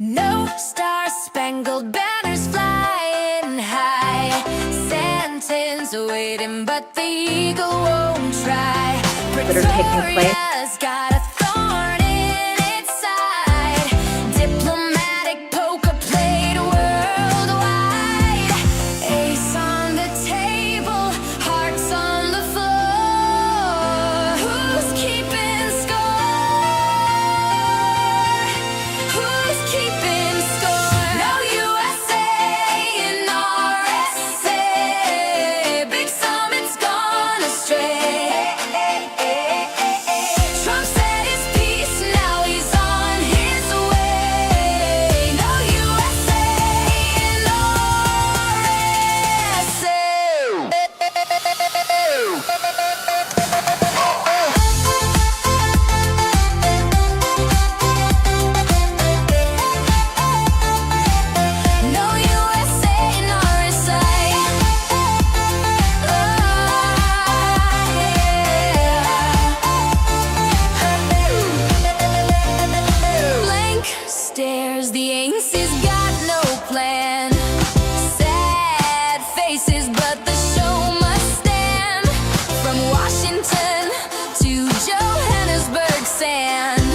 No star-spangled banners flying high, Santa's waiting, but the eagle won't try. That are taking place. Pretoria's got a thorn in its side, diplomatic poker played worldwide. Ace on the table, hearts on the floor. Who's keeping score? Who's keeping score? No USA in RSA. Big summit's gone astray. Trump said his piece, now he's on his way. No USA in No USA in RSA. Blank stares, the ANC's got no plan. Sad faces, but the show must stand. From Washington to Johannesburg sand,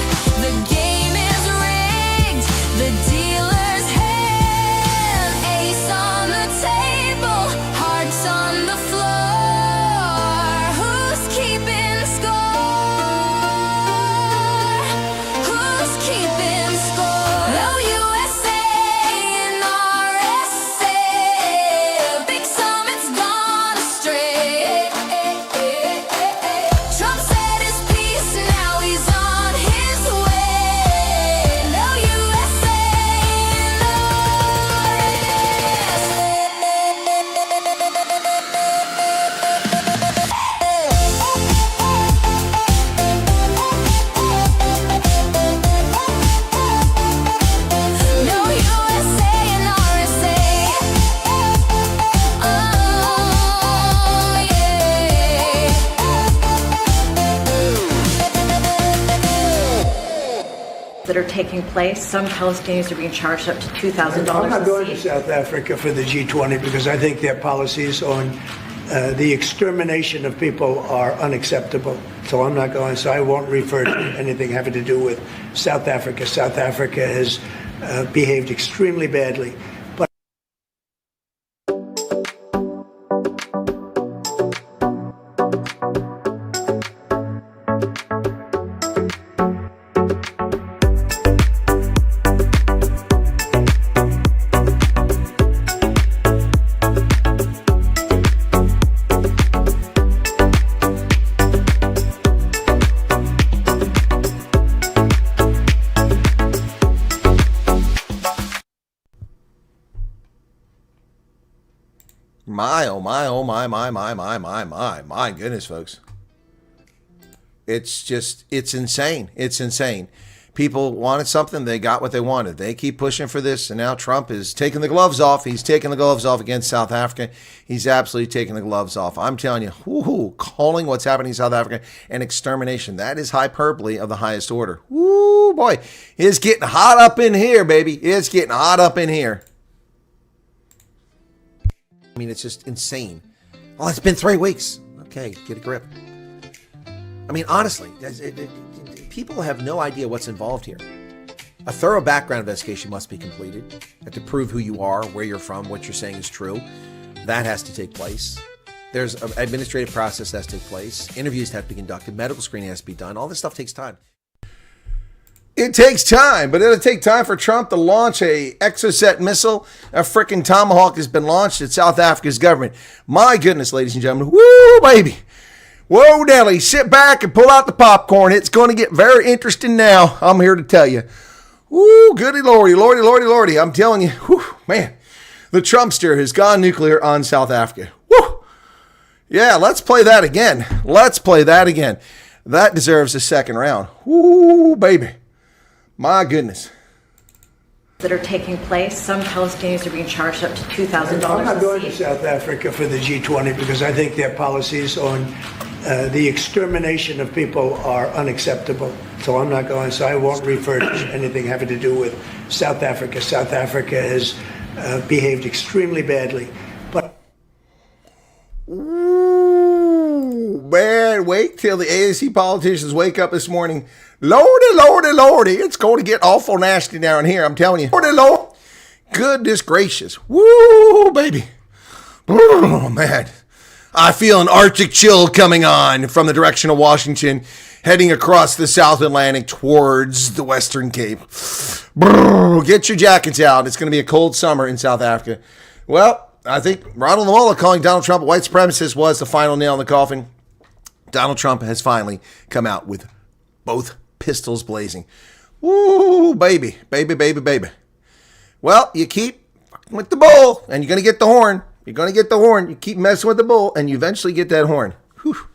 the game is rigged, the dealer's hand. Ace on the table, hearts on the floor. Who's keeping score? Who's keeping score? No USA in RSA. Big summit's gone astray. Trump said his piece, now he's on his way. No USA in No USA in RSA. Oh, yeah. That are taking place. Some Palestinians are being charged up to $2,000 I'm not going a to seat. South Africa for the G20 because I think their policies on the extermination of people are unacceptable. So I'm not going. So I won't refer to anything having to do with South Africa. South Africa has behaved extremely badly. But My goodness, folks. It's insane. It's insane. People wanted something, they got what they wanted. They keep pushing for this, and now Trump is taking the gloves off. He's taking the gloves off against South Africa. He's absolutely taking the gloves off. I'm telling you, calling what's happening in South Africa an extermination. That is hyperbole of the highest order. Woo, boy. It's getting hot up in here, baby. It's getting hot up in here. I mean, it's just insane. Oh, it's been 3 weeks. Okay, get a grip. I mean, honestly, people have no idea what's involved here. A thorough background investigation must be completed to prove who you are, where you're from, what you're saying is true. That has to take place. There's an administrative process that has to take place. Interviews have to be conducted. Medical screening has to be done. All this stuff takes time. It takes time, but it'll take time for Trump to launch a Exocet missile. A freaking Tomahawk has been launched at South Africa's government. My goodness, ladies and gentlemen. Woo, baby. Whoa, Nelly, sit back and pull out the popcorn. It's going to get very interesting now. I'm here to tell you. Woo, goody lordy, lordy, lordy, lordy. I'm telling you, whew, man, the Trumpster has gone nuclear on South Africa. Woo. Yeah, let's play that again. Let's play that again. That deserves a second round. Woo, baby. My goodness. That are taking place. Some Palestinians are being charged up to $2,000 I'm not going a to seat. South Africa for the G20 because I think their policies on the extermination of people are unacceptable. So I'm not going, so I won't refer to anything having to do with South Africa. South Africa has behaved extremely badly. But Ooh, man, wait till the ANC politicians wake up this morning. Lordy, lordy, lordy, it's going to get awful nasty down here, I'm telling you. Lordy, lord. Goodness gracious. Woo, baby. Oh, man. I feel an Arctic chill coming on from the direction of Washington, heading across the South Atlantic towards the Western Cape. Get your jackets out. It's going to be a cold summer in South Africa. Well, I think Ronald Lamola calling Donald Trump a white supremacist was the final nail in the coffin. Donald Trump has finally come out with both pistols blazing. Woo, baby, baby, baby, baby. Well, you keep with the bull, and you're going to get the horn. You're going to get the horn. You keep messing with the bull, and you eventually get that horn. Whew.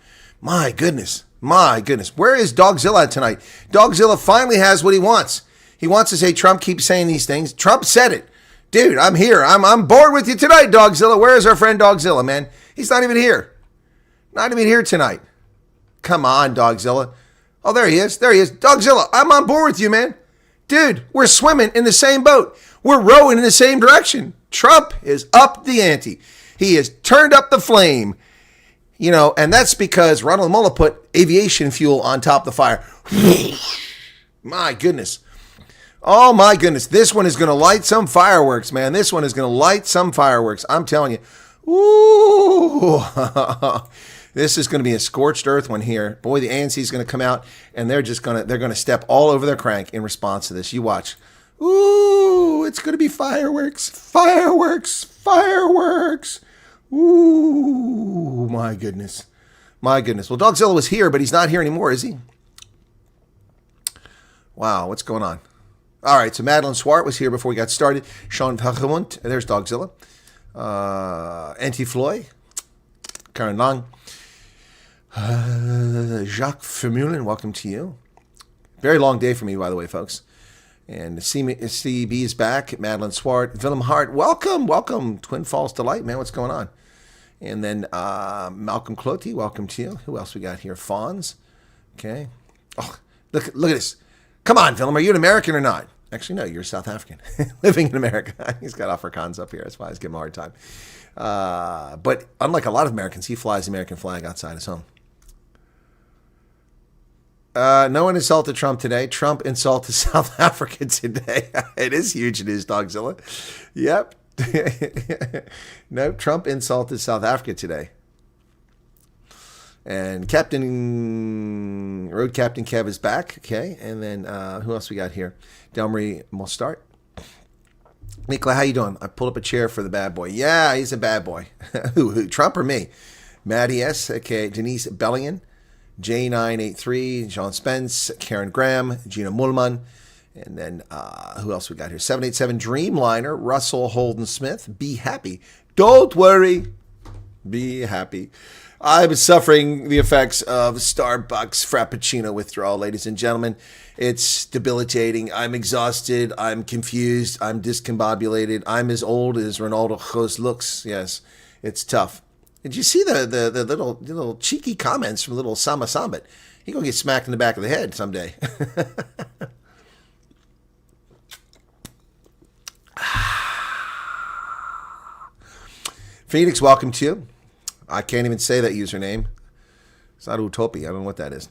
My goodness. My goodness. Where is Dogzilla tonight? Dogzilla finally has what he wants. He wants to say Trump keeps saying these things. Trump said it. Dude, I'm here. I'm bored with you tonight, Dogzilla. Where is our friend Dogzilla, man? He's not even here. Not even here tonight. Come on, Dogzilla. Oh, there he is. There he is. Dogzilla, I'm on board with you, man. Dude, we're swimming in the same boat. We're rowing in the same direction. Trump is up the ante. He has turned up the flame. You know, and that's because Ronald Mullah put aviation fuel on top of the fire. My goodness. Oh, my goodness. This one is going to light some fireworks, man. This one is going to light some fireworks. I'm telling you. Ooh. This is going to be a scorched earth one here. Boy, the ANC is going to come out, and they're going to step all over their crank in response to this. You watch. Ooh, it's going to be fireworks. Fireworks. Fireworks. Ooh, my goodness. My goodness. Well, Dogzilla was here, but he's not here anymore, is he? Wow, what's going on? All right, so Madeline Swart was here before we got started. Sean Vachemunt, there's Dogzilla. Anti-Floy. Karen Long. Jacques Vermeulen, welcome to you. Very long day for me, by the way, folks. And CB is back. Madeline Swart. Willem Hart, welcome. Welcome. Twin Falls Delight, man. What's going on? And then Malcolm Cloty, welcome to you. Who else we got here? Fawns. Okay. Oh, look at this. Come on, Willem. Are you an American or not? Actually, no, you're South African. Living in America. He's got Afrikaans up here. That's why I was giving him a hard time. But unlike a lot of Americans, he flies the American flag outside his home. No one insulted Trump today. Trump insulted South Africa today. It is huge. It is, Dogzilla. Yep. No, Trump insulted South Africa today. And Road Captain Kev is back. Okay. And then who else we got here? Delmarie Mostart. Nicola, how you doing? I pulled up a chair for the bad boy. Yeah, he's a bad boy. Who? Trump or me? Maddie S. Okay. Denise Bellion. J983, John Spence, Karen Graham, Gina Mullman, and then who else we got here? 787 Dreamliner, Russell Holden Smith. Be happy. Don't worry. Be happy. I'm suffering the effects of Starbucks Frappuccino withdrawal, ladies and gentlemen. It's debilitating. I'm exhausted. I'm confused. I'm discombobulated. I'm as old as Ronaldo Jose looks. Yes, it's tough. Did you see the little cheeky comments from little Sama Sambit? He's going to get smacked in the back of the head someday. Phoenix, welcome to you. I can't even say that username. It's not Utopia. I don't know what that is.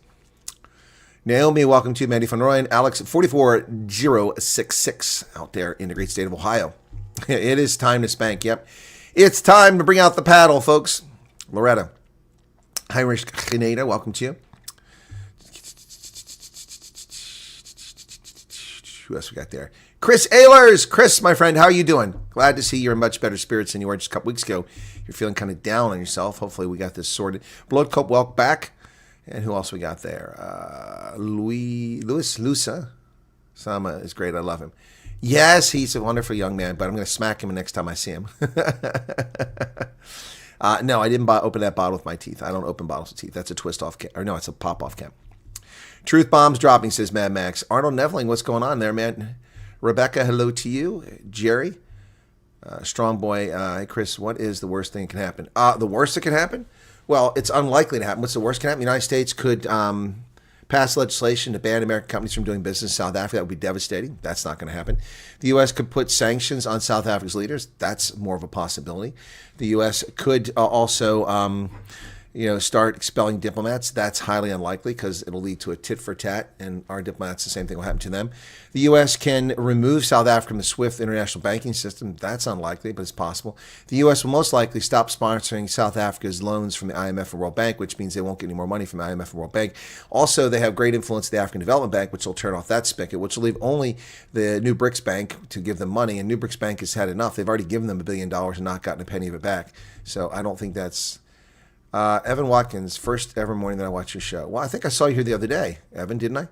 Naomi, welcome to you. Mandy Van Rooyen. Alex, 44066 out there in the great state of Ohio. It is time to spank. Yep. It's time to bring out the paddle, folks. Loretta. Heinrich Geneda, welcome to you. Who else we got there? Chris Ehlers. Chris, my friend, how are you doing? Glad to see you're in much better spirits than you were just a couple weeks ago. You're feeling kind of down on yourself. Hopefully we got this sorted. Bloodcope, welcome back. And who else we got there? Louis Lusa. Sama is great. I love him. Yes, he's a wonderful young man, but I'm going to smack him the next time I see him. No, I didn't open that bottle with my teeth. I don't open bottles with teeth. That's a twist-off cap. Or no, it's a pop-off cap. Truth bombs dropping, says Mad Max. Arnold Neveling, what's going on there, man? Rebecca, hello to you. Jerry. Strong boy, hey Chris, what is the worst thing that can happen? The worst that can happen? Well, it's unlikely to happen. What's the worst that can happen? The United States could pass legislation to ban American companies from doing business in South Africa. That would be devastating. That's not going to happen. The U.S. could put sanctions on South Africa's leaders. That's more of a possibility. The U.S. could also start expelling diplomats. That's highly unlikely because it'll lead to a tit for tat, and our diplomats, the same thing will happen to them. The U.S. can remove South Africa from the SWIFT international banking system. That's unlikely, but it's possible. The U.S. will most likely stop sponsoring South Africa's loans from the IMF and World Bank, which means they won't get any more money from the IMF and World Bank. Also, they have great influence at the African Development Bank, which will turn off that spigot, which will leave only the New BRICS Bank to give them money, and New BRICS Bank has had enough. They've already given them $1 billion and not gotten a penny of it back. So I don't think that's... Evan Watkins, first ever morning that I watch your show. Well, I think I saw you here the other day, Evan, didn't I?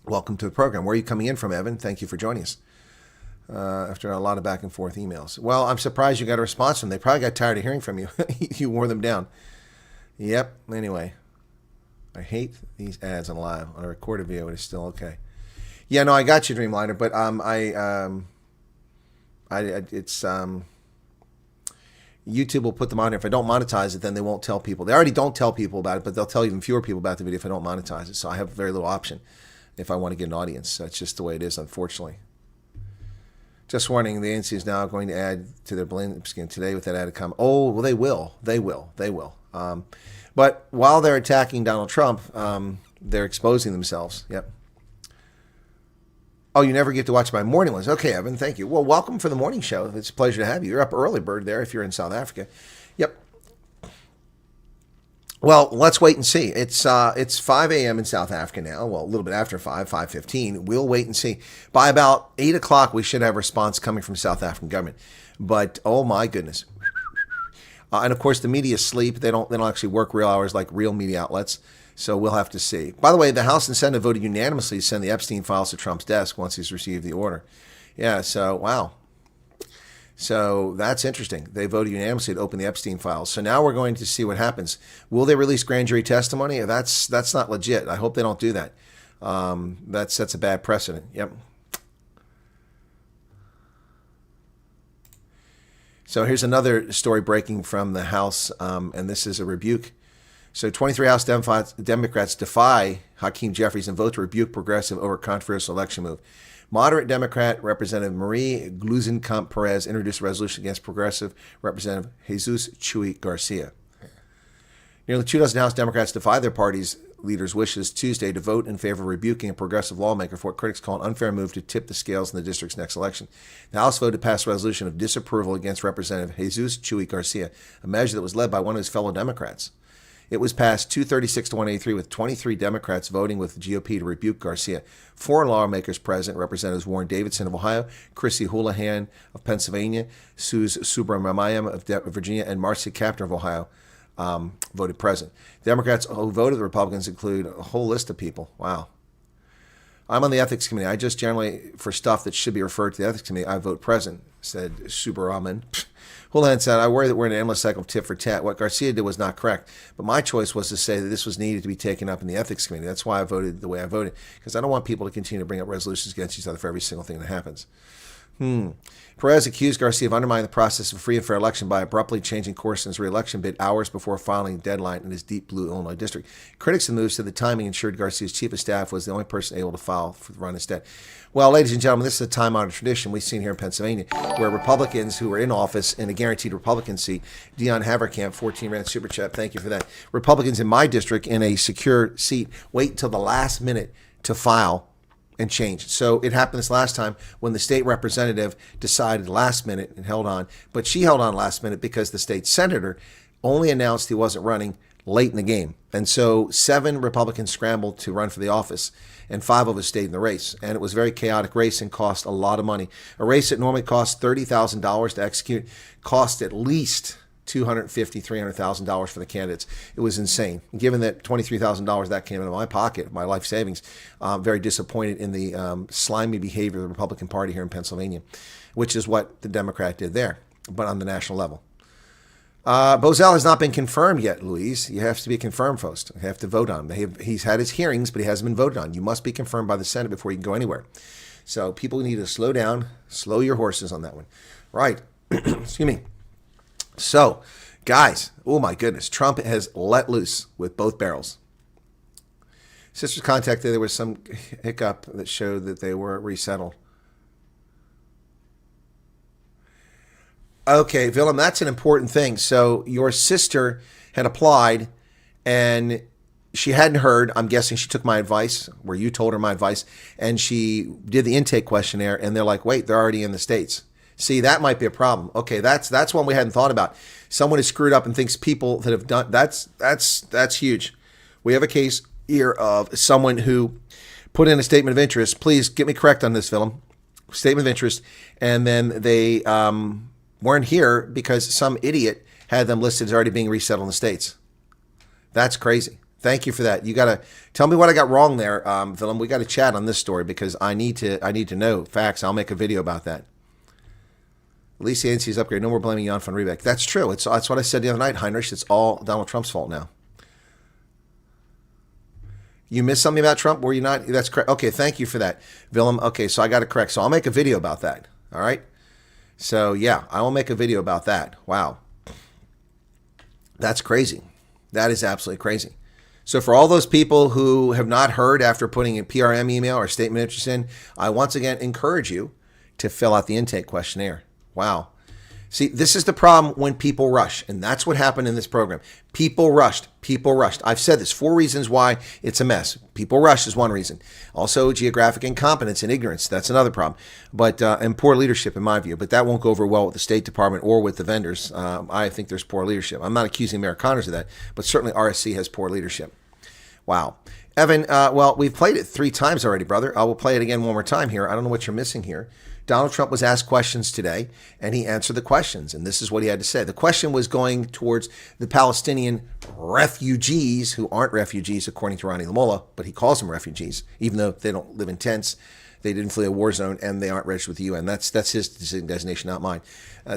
Welcome to the program. Where are you coming in from, Evan? Thank you for joining us. After a lot of back and forth emails. Well, I'm surprised you got a response from them. They probably got tired of hearing from you. You wore them down. Yep. Anyway, I hate these ads on live. On a recorded video, it is still okay. Yeah, no, I got you, Dreamliner, but YouTube will put them on here. If I don't monetize it, then they won't tell people. They already don't tell people about it, but they'll tell even fewer people about the video if I don't monetize it. So I have very little option if I want to get an audience. That's just the way it is, unfortunately. Just warning, the ANC is now going to add to their blend skin today with that added comment. Oh, well, they will. They will. They will. But while they're attacking Donald Trump, they're exposing themselves. Yep. Oh, you never get to watch my morning ones. Okay, Evan, thank you. Well, welcome for the morning show. It's a pleasure to have you. You're up early bird there if you're in South Africa. Yep. Well, let's wait and see. It's 5 a.m. in South Africa now. Well, a little bit after 5:15. We'll wait and see. By about 8 o'clock, we should have a response coming from South African government. But, oh my goodness. And of course, the media sleep. They don't actually work real hours like real media outlets. So we'll have to see. By the way, the House and Senate voted unanimously to send the Epstein files to Trump's desk once he's received the order. Yeah, so, wow. So that's interesting. They voted unanimously to open the Epstein files. So now we're going to see what happens. Will they release grand jury testimony? That's not legit. I hope they don't do that. That sets a bad precedent. Yep. So here's another story breaking from the House, and this is a rebuke. So 23 House Democrats defy Hakeem Jeffries and vote to rebuke progressive over controversial election move. Moderate Democrat Representative Marie Gluesenkamp Perez introduced a resolution against progressive Representative Jesus Chuy Garcia. Nearly 24 House Democrats defy their party's leaders' wishes Tuesday to vote in favor of rebuking a progressive lawmaker for what critics call an unfair move to tip the scales in the district's next election. The House voted to pass a resolution of disapproval against Representative Jesus Chuy Garcia, a measure that was led by one of his fellow Democrats. It was passed 236 to 183 with 23 Democrats voting with the GOP to rebuke Garcia. 4 lawmakers present, Representatives Warren Davidson of Ohio, Chrissy Houlihan of Pennsylvania, Suze Subramaniam of Virginia, and Marcia Kaptur of Ohio voted present. Democrats who voted the Republicans include a whole list of people. Wow. I'm on the Ethics Committee. I just generally, for stuff that should be referred to the Ethics Committee, I vote present, said Subramaniam. Houlihan said, I worry that we're in an endless cycle of tit for tat. What Garcia did was not correct, but my choice was to say that this was needed to be taken up in the Ethics Committee. That's why I voted the way I voted, because I don't want people to continue to bring up resolutions against each other for every single thing that happens. Perez accused Garcia of undermining the process of a free and fair election by abruptly changing course in his re-election bid hours before filing the deadline in his deep blue Illinois district. Critics of the move said the timing ensured Garcia's chief of staff was the only person able to file for the run instead. Well, ladies and gentlemen, this is a time-honored tradition we've seen here in Pennsylvania, where Republicans who are in office in a guaranteed Republican seat, Dion Haverkamp, 14 rand super chat, thank you for that. Republicans in my district in a secure seat wait until the last minute to file and change. So it happened this last time when the state representative decided last minute and held on, but she held on last minute because the state senator only announced he wasn't running late in the game. And so 7 Republicans scrambled to run for the office, and 5 of us stayed in the race. And it was a very chaotic race and cost a lot of money. A race that normally costs $30,000 to execute cost at least $250,000, $300,000 for the candidates. It was insane. Given that $23,000 that came out of my pocket, my life savings, I'm very disappointed in the slimy behavior of the Republican Party here in Pennsylvania, which is what the Democrat did there, but on the national level. Bozell has not been confirmed yet, Louise. You have to be confirmed, folks. You have to vote on him. He's had his hearings, but he hasn't been voted on. You must be confirmed by the Senate before you can go anywhere. So people need to slow down, slow your horses on that one. Right. Excuse me. So, guys, oh my goodness, Trump has let loose with both barrels. Sisters contacted, there was some hiccup that showed that they were resettled. Okay, Willem, that's an important thing. So your sister had applied and she hadn't heard. I'm guessing she took my advice, where you told her my advice, and she did the intake questionnaire, and they're like, wait, they're already in the States. See, that might be a problem. Okay, that's one we hadn't thought about. Someone is screwed up and thinks people that have done, that's huge. We have a case here of someone who put in a statement of interest. Please get me correct on this, Willem. Statement of interest, and then they weren't here because some idiot had them listed as already being resettled in the States. That's crazy. Thank you for that. You got to tell me what I got wrong there, Willem. We got to chat on this story because I need to know facts. I'll make a video about that. At least the ANC is upgraded. No more blaming Jan van Riebeck. That's true. That's what I said the other night, Heinrich. It's all Donald Trump's fault now. You missed something about Trump? Were you not? That's correct. Okay, thank you for that, Willem. Okay, so I got it correct. So I'll make a video about that. All right? So, yeah, I will make a video about that. Wow. That's crazy. That is absolutely crazy. So for all those people who have not heard after putting a PRM email or statement of interest in, I once again encourage you to fill out the intake questionnaire. Wow. See, this is the problem when people rush, and that's what happened in this program. People rushed. People rushed. I've said this, 4 reasons why it's a mess. People rushed is one reason. Also, geographic incompetence and ignorance. That's another problem. But and poor leadership, in my view. But that won't go over well with the State Department or with the vendors. I think there's poor leadership. I'm not accusing Amerikaners of that, but certainly RSC has poor leadership. Wow. Evan, well, we've played it 3 times already, brother. I will play it again one more time here. I don't know what you're missing here. Donald Trump was asked questions today, and he answered the questions, and this is what he had to say. The question was going towards the Palestinian refugees, who aren't refugees, according to Ronnie Lamola, but he calls them refugees, even though they don't live in tents, they didn't flee a war zone, and they aren't registered with the UN. That's his designation, not mine.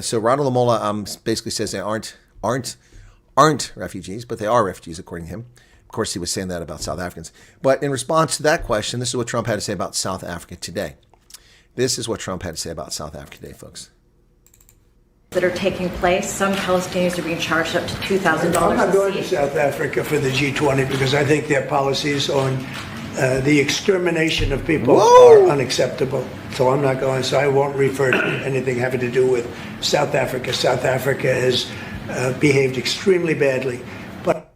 So Ronald Lamola basically says they aren't refugees, but they are refugees, according to him. Of course, he was saying that about South Africans. But in response to that question, this is what Trump had to say about South Africa today. This is what Trump had to say about South Africa today, folks. That are taking place. Some Palestinians are being charged up to $2,000. I'm not going to South Africa for the G20 because I think their policies on the extermination of people are unacceptable. So I'm not going. So I won't refer to anything having to do with South Africa. South Africa has behaved extremely badly. But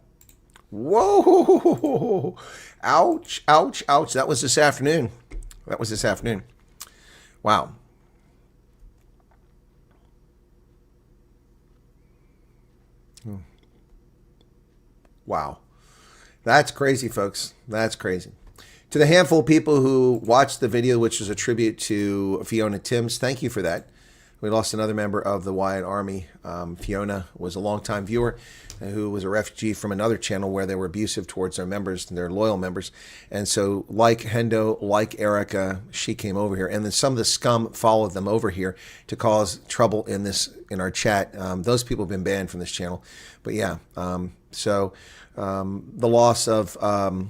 whoa! Ouch! Ouch! Ouch! That was this afternoon. Wow. Wow. That's crazy, folks. That's crazy. To the handful of people who watched the video, which was a tribute to Fiona Timms, thank you for that. We lost another member of the Wyatt Army. Fiona was a longtime viewer who was a refugee from another channel where they were abusive towards their members, their loyal members. And so like Hendo, like Erica, she came over here. And then some of the scum followed them over here to cause trouble in our chat. Those people have been banned from this channel. But yeah, the loss of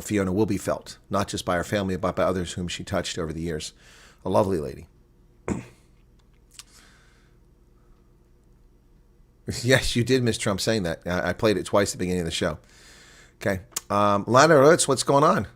Fiona will be felt, not just by her family, but by others whom she touched over the years. A lovely lady. Yes, you did miss Trump saying that. I played it twice at the beginning of the show. Okay. Lana Rhodes, what's going on?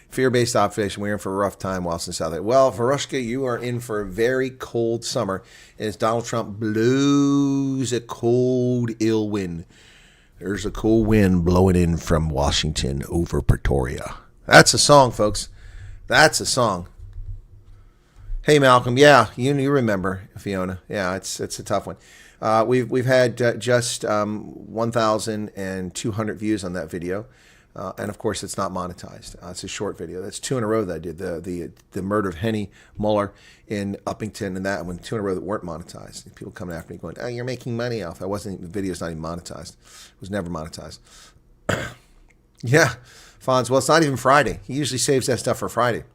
Fear-based observation. We're in for a rough time whilst in South Africa. Well, Varushka, you are in for a very cold summer as Donald Trump blows a cold, ill wind. There's a cold wind blowing in from Washington over Pretoria. That's a song, folks. That's a song. Hey, Malcolm. Yeah, you remember Fiona. Yeah, it's a tough one. We've had just 1,200 views on that video, and of course it's not monetized. It's a short video. That's 2 in a row that I did. The murder of Henny Muller in Uppington, and that one 2 in a row that weren't monetized. People coming after me going, "Oh, you're making money off." The video's not even monetized. It was never monetized. Yeah. Fonz, well, it's not even Friday. He usually saves that stuff for Friday.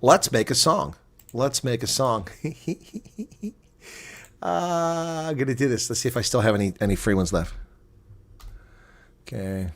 Let's make a song. I'm going to do this. Let's see if I still have any free ones left. Okay.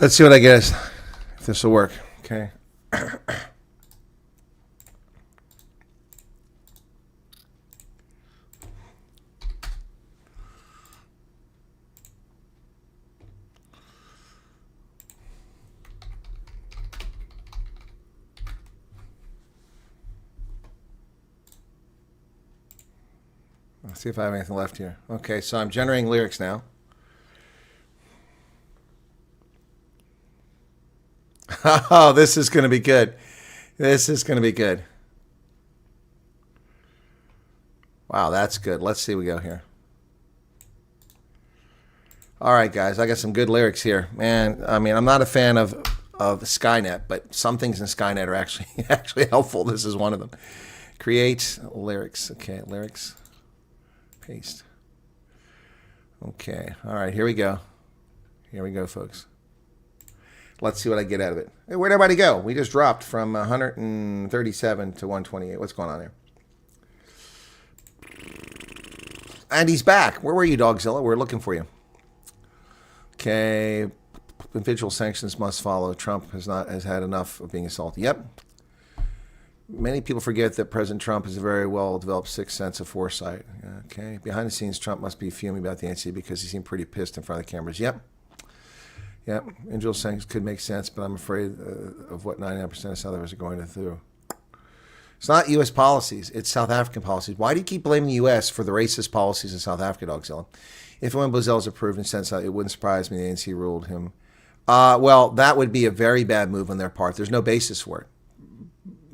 Let's see what I guess. If this will work. Okay. Let's see if I have anything left here. Okay, so I'm generating lyrics now. Oh, this is going to be good. This is going to be good. Wow, that's good. Let's see what we go here. All right, guys, I got some good lyrics here. Man, I mean, I'm not a fan of Skynet, but some things in Skynet are actually helpful. This is one of them. Create lyrics. Okay, lyrics. Paste. Okay. All right, here we go. Here we go, folks. Let's see what I get out of it. Hey, where'd everybody go? We just dropped from 137 to 128. What's going on there? And he's back. Where were you, Dogzilla? We're looking for you. Okay. Individual sanctions must follow. Trump has had enough of being assaulted. Yep. Many people forget that President Trump has a very well-developed sixth sense of foresight. Okay. Behind the scenes, Trump must be fuming about the ANC because he seemed pretty pissed in front of the cameras. Yep. Yep. Individual sanctions could make sense, but I'm afraid of what 99% of Southerners are going through. It's not U.S. policies. It's South African policies. Why do you keep blaming the U.S. for the racist policies in South Africa, Dogzilla? If and when Bozell is approved and sent out, it wouldn't surprise me the ANC ruled him. Well, that would be a very bad move on their part. There's no basis for it.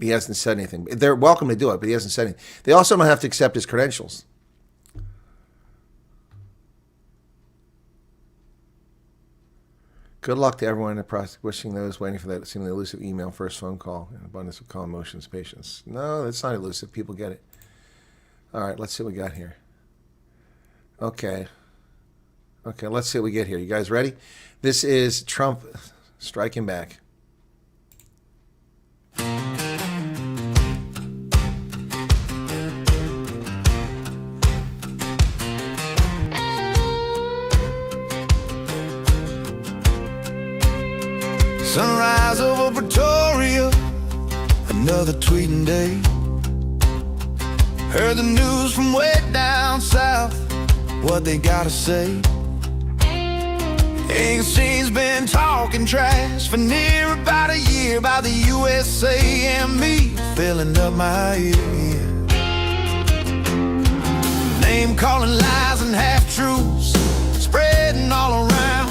He hasn't said anything. They're welcome to do it, but he hasn't said anything. They also don't have to accept his credentials. Good luck to everyone in the process, wishing those waiting for that seemingly elusive email, first phone call, and abundance of calm emotions, patience. No, that's not elusive. People get it. All right, let's see what we got here. Okay. Okay, let's see what we get here. You guys ready? This is Trump striking back. Sunrise over Pretoria, another tweeting day. Heard the news from way down south, what they gotta say. ANC's been talking trash for near about a year about the USA and me filling up my ear. Name calling lies and half-truths spreading all around.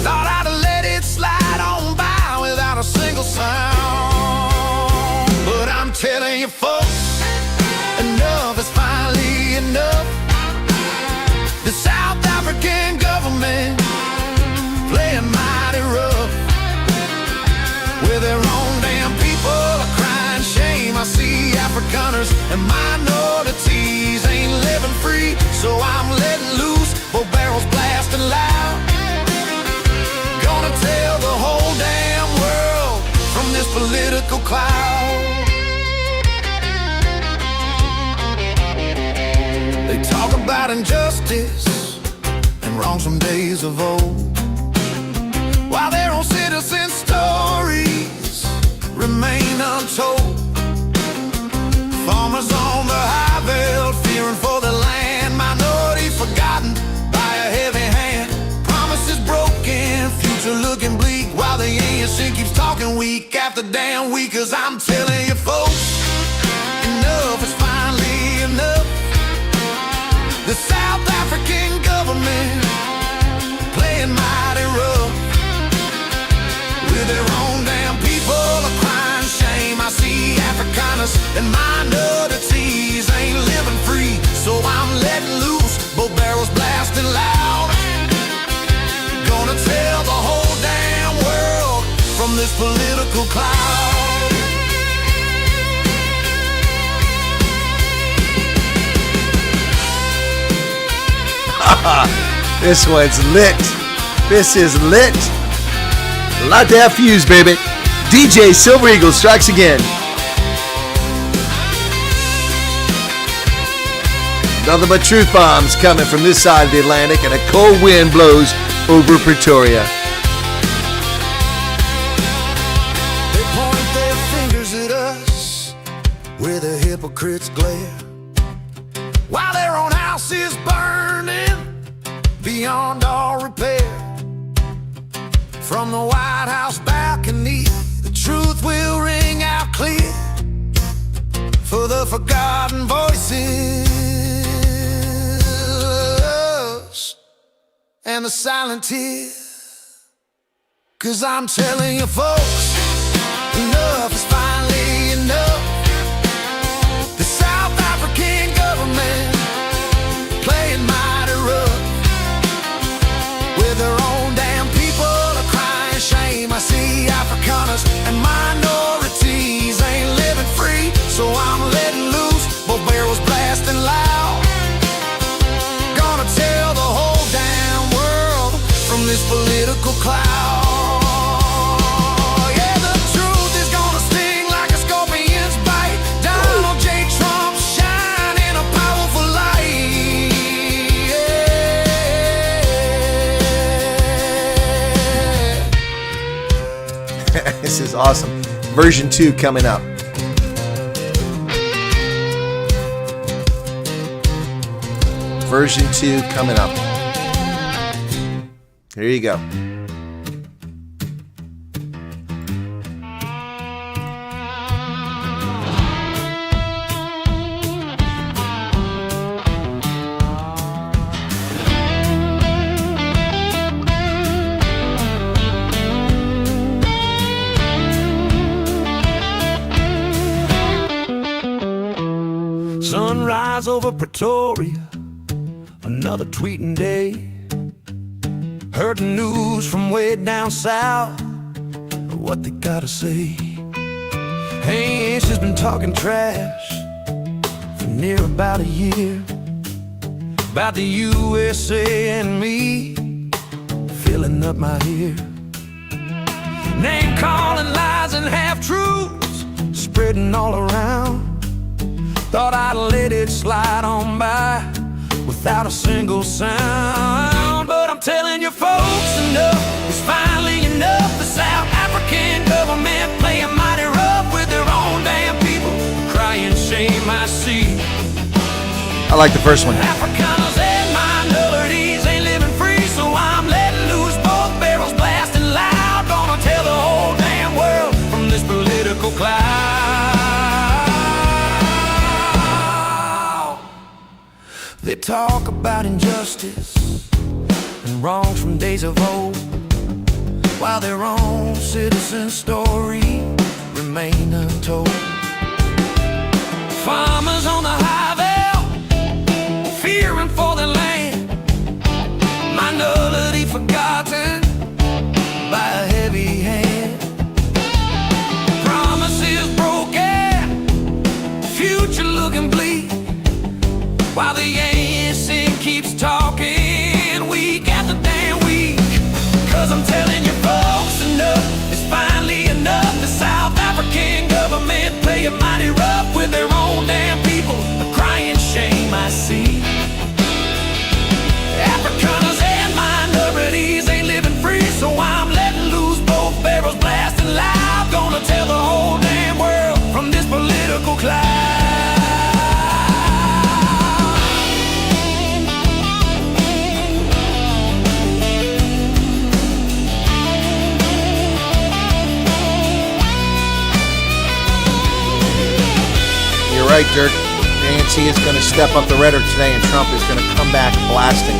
Thought I'd let it slide on by without a single sound. But I'm telling you folks, enough is finally enough. The South African where their own damn people are crying shame. I see Afrikaners and minorities ain't living free, so I'm letting loose, both barrels blasting loud. Gonna tell the whole damn world from this political cloud. They talk about injustice and wrongs from days of old, while their own citizen stories remain untold. Farmers on the high veld fearing for the land, minority forgotten by a heavy hand. Promises broken, future looking bleak, while the ANC keeps talking week after damn week. 'Cause I'm telling you folks, enough is finally enough. The South African government playing mighty rough with their own damn people are crying shame. I see Afrikaners and minorities ain't living free, so I'm letting loose, both barrels blasting loud. Gonna tell the whole damn world from this political cloud. This one's lit. This is lit. Light that fuse, baby. DJ Silver Eagle strikes again. Nothing but truth bombs coming from this side of the Atlantic, and a cold wind blows over Pretoria. They point their fingers at us where the hypocrites glare, while their own house is burning beyond all repair. From the White House balcony, the truth will ring out clear for the forgotten voices and the silent tears. 'Cause I'm telling you folks, enough is finally enough. The South African government playing mighty rough with their own damn people are crying shame. I see Afrikaners and minorities ain't living free, so I'm letting loose, both barrels blasting loud. Gonna tell the whole damn world from this political cloud. Yeah, the truth is gonna sting like a scorpion's bite. Donald J. Trump shining a powerful light. Yeah. This is awesome. Version 2 coming up. Version 2 coming up. Here you go. Sunrise over Pretoria, another tweeting day. Heard the news from way down south, what they gotta say. Hey, she's been talking trash for near about a year, about the USA and me filling up my ear. Name calling, lies and half-truths spreading all around. Thought I'd let it slide on by without a single sound. But I'm telling you folks, enough is finally enough. The South African government playing mighty rough with their own damn people crying shame. I see I like the first one. Afrikaners and minorities ain't living free, so I'm letting loose, both barrels blasting loud. Gonna tell the whole damn world from this political cloud. They talk about injustice and wrongs from days of old, while their own citizen story remain untold. Farmers on the high veld fearing for their land, minority forgotten by a heavy hand. while the ANC keeps talking week after damn week. 'Cause I'm telling you folks, enough is finally enough. The South African government play it mighty rough with their own damn people. A crying shame I see. Afrikaners and minorities ain't living free, so I'm letting loose both barrels blasting loud. Gonna tell the whole damn world from this political cloud. You're right, Dirk. The ANC is going to step up the rhetoric today, and Trump is going to come back blasting.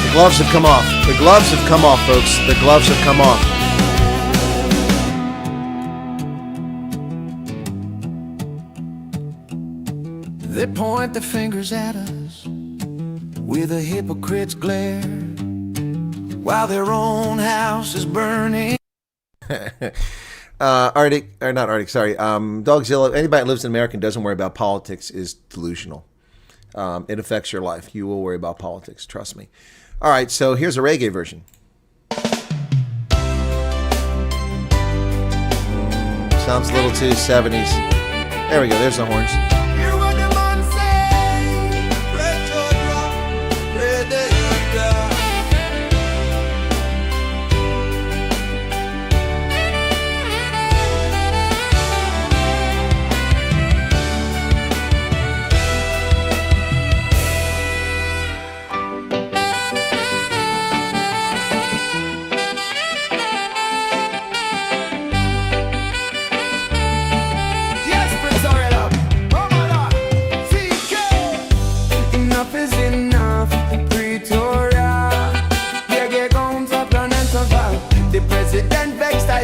The gloves have come off. The gloves have come off, folks. The gloves have come off. They point their fingers at us with a hypocrite's glare while their own house is burning. Arctic, or not Arctic, sorry. Dogzilla, anybody that lives in America and doesn't worry about politics is delusional. It affects your life. You will worry about politics, trust me. All right, so here's a reggae version. Sounds a little too 70s. There we go, there's the horns. Hear what the man say, red drop, red drop.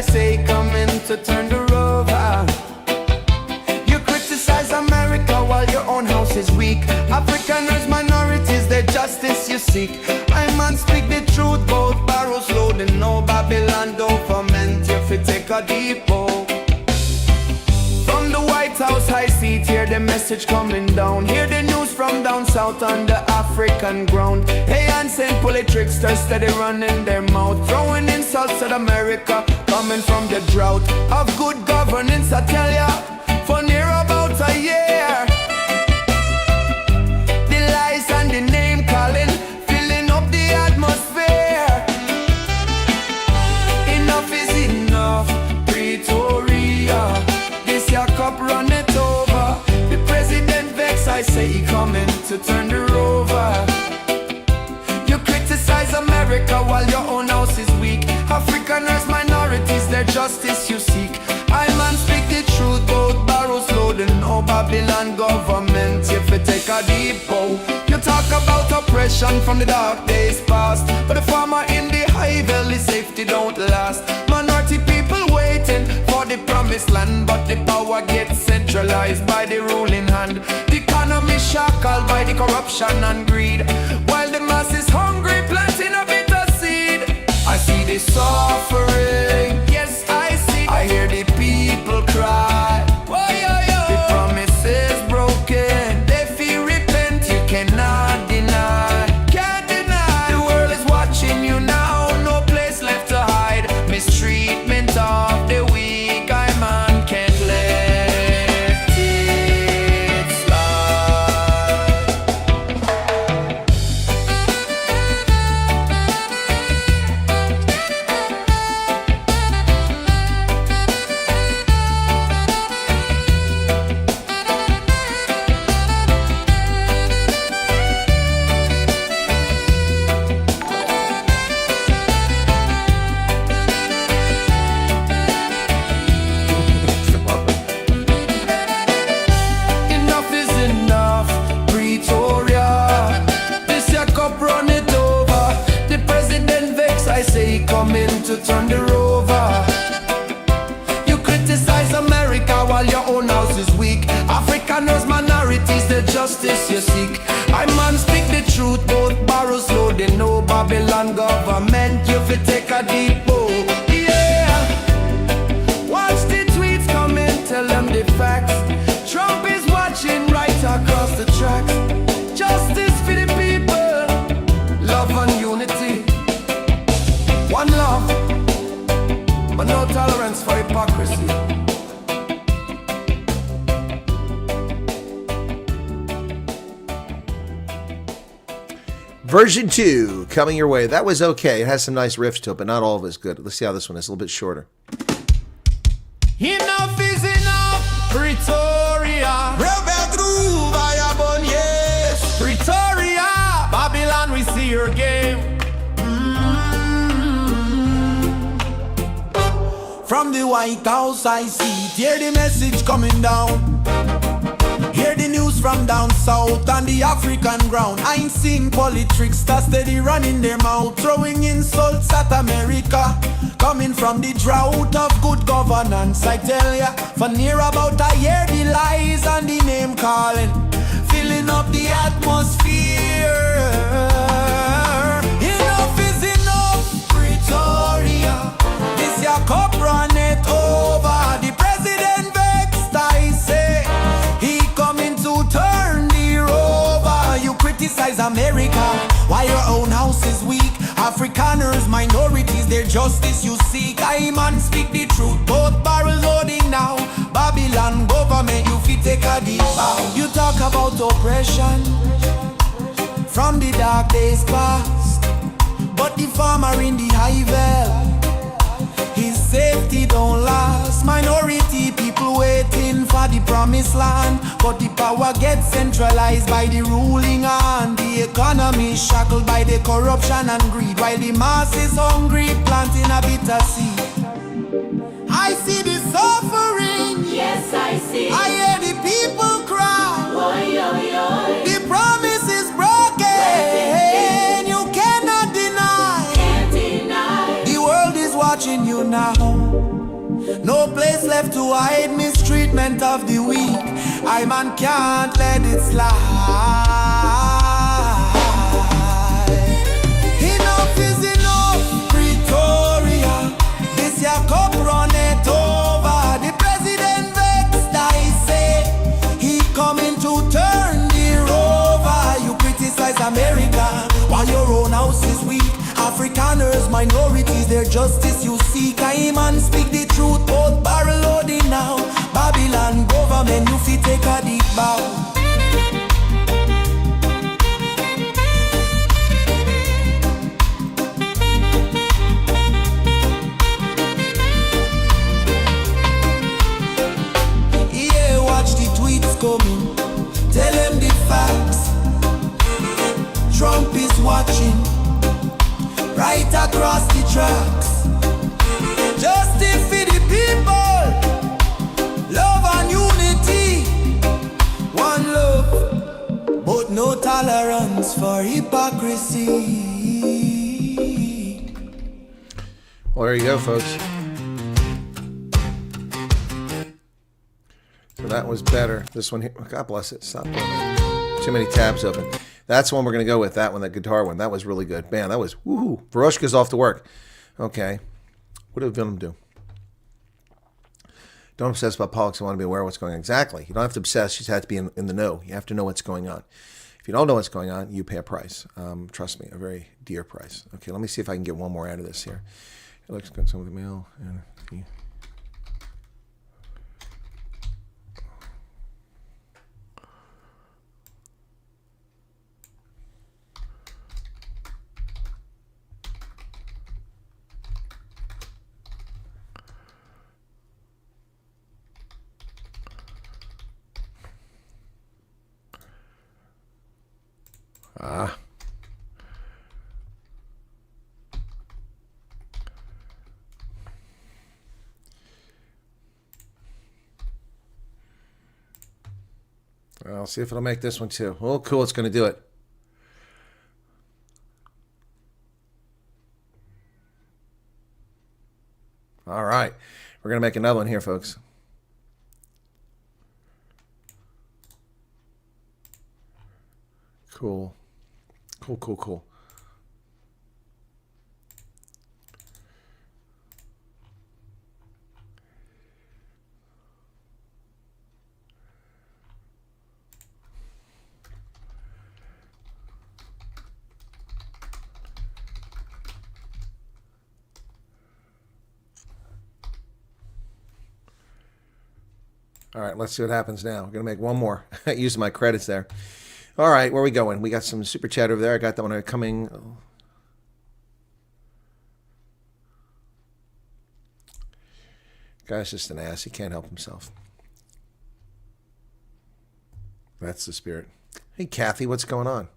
Say coming to turn the rover. You criticize America while your own house is weak. Afrikaners, minorities, their justice you seek. I man speak the truth, both barrels loading. No Babylon government, if you take a deep bow. From the White House high seat, hear the message coming down. Hear the news from down south on the African ground. Hey, and pulley tricksters steady running their mouth, throwing insults at America, coming from the drought of good governance. I tell ya, for near about a year, the lies and the name calling, filling up the atmosphere. Enough is enough, Pretoria. This your cup, run it over. The president vex, I say he coming to turn the rover. You criticize America while your own house is weak. Afrikaners, minorities, their justice you seek. I man speak the truth, both barrels loading. No Babylon government, if you take a deep bow. You talk about oppression from the dark days past, but the farmer in the high valley safety don't last. Minority people waiting for the promised land, but the power gets centralized by the ruling hand. The economy shackled by the corruption and greed, while the masses hungry planting a bitter seed. I see the suffering, yes I see. I hear the people cry. The promise is broken. They feel repent, you cannot deny. Can't deny. The world is watching you now. No place left to hide. Mistreatment of the weak, I man can't let it slide. Enough is enough, Pretoria. This your cup, run it over. The president vex, I say he coming to turn the rover. You criticize America while your own house is weak. Afrikaners, minorities, the justice you seek. I man speak the truth, both barrels loading. No Babylon government, you fi take a deep bow. Yeah, watch the tweets coming, tell them the facts. Trump is watching right across the tracks. tolerance for hypocrisy. Version 2 coming your way. That was okay. It has some nice riffs to it, but not all of it is good. Let's see how this one is. A little bit shorter. Enough is enough, Pretoria. Rebel through vagabond, yes. Pretoria, Babylon, we see your game. From the White House I see, hear the message coming down. Hear the news from down south on the African ground. I ain't seen politics that steady running their mouth, throwing insults at America. Coming from the drought of good governance, I tell ya, for near about a year the lies and the name calling, filling up the atmosphere. Enough is enough, Pretoria. This your cup run it over. The president vexed, I say. He coming to turn the rover. You criticize America while your own house is weak. Afrikaners, minorities, their justice you seek. I man speak the truth, both barrels loading now. Babylon government, you fit take a deep bow. You talk about oppression from the dark days past, but the farmer in the high veld, his safety don't last. Minority people waiting for the promised land, but the power gets centralized by the ruling hand. The economy shackled by the corruption and greed, while the masses hungry planting a bitter seed. I see the suffering. Yes, I see. I hear the people cry. Oi, oi, oi. The promise is broken. You cannot deny. Can't deny. The world is watching you now. No place left to hide mistreatment of the weak. I man can't let it slide. Enough is enough, Pretoria. This your cup run it over. The president vexed, I say. He coming to turn the rover. You criticize America while your own house is weak. Afrikaners, minorities, their justice you seek. I man speak the truth, both barrel loading now. Babylon government, you fit take a deep bow. Yeah, watch the tweets coming. Tell them the facts. Trump is watching. Right across the tracks. Justice for the people. Love and unity. One love, but no tolerance for hypocrisy. Well, there you go, folks. So that was better. This one here, God bless it. Stop doing that. Too many tabs open. That's the one we're going to go with, that one, that guitar one. That was really good. Man, that was, woohoo. Veroshka's off to work. Okay. What did Willem do? Don't obsess about politics. I want to be aware of what's going on. Exactly. You don't have to obsess. You just have to be in the know. You have to know what's going on. If you don't know what's going on, you pay a price. Trust me, a very dear price. Okay, let me see if I can get one more out of this here. It looks good. Some of the mail. And I'll see if it'll make this one too. Oh, cool. It's going to do it. All right. We're going to make another one here, folks. Cool. Cool, cool, cool. All right, let's see what happens now. We're going to make one more. Using my credits there. All right, where are we going? We got some super chat over there. I got that one coming. Guy's just an ass. He can't help himself. That's the spirit. Hey, Kathy, what's going on?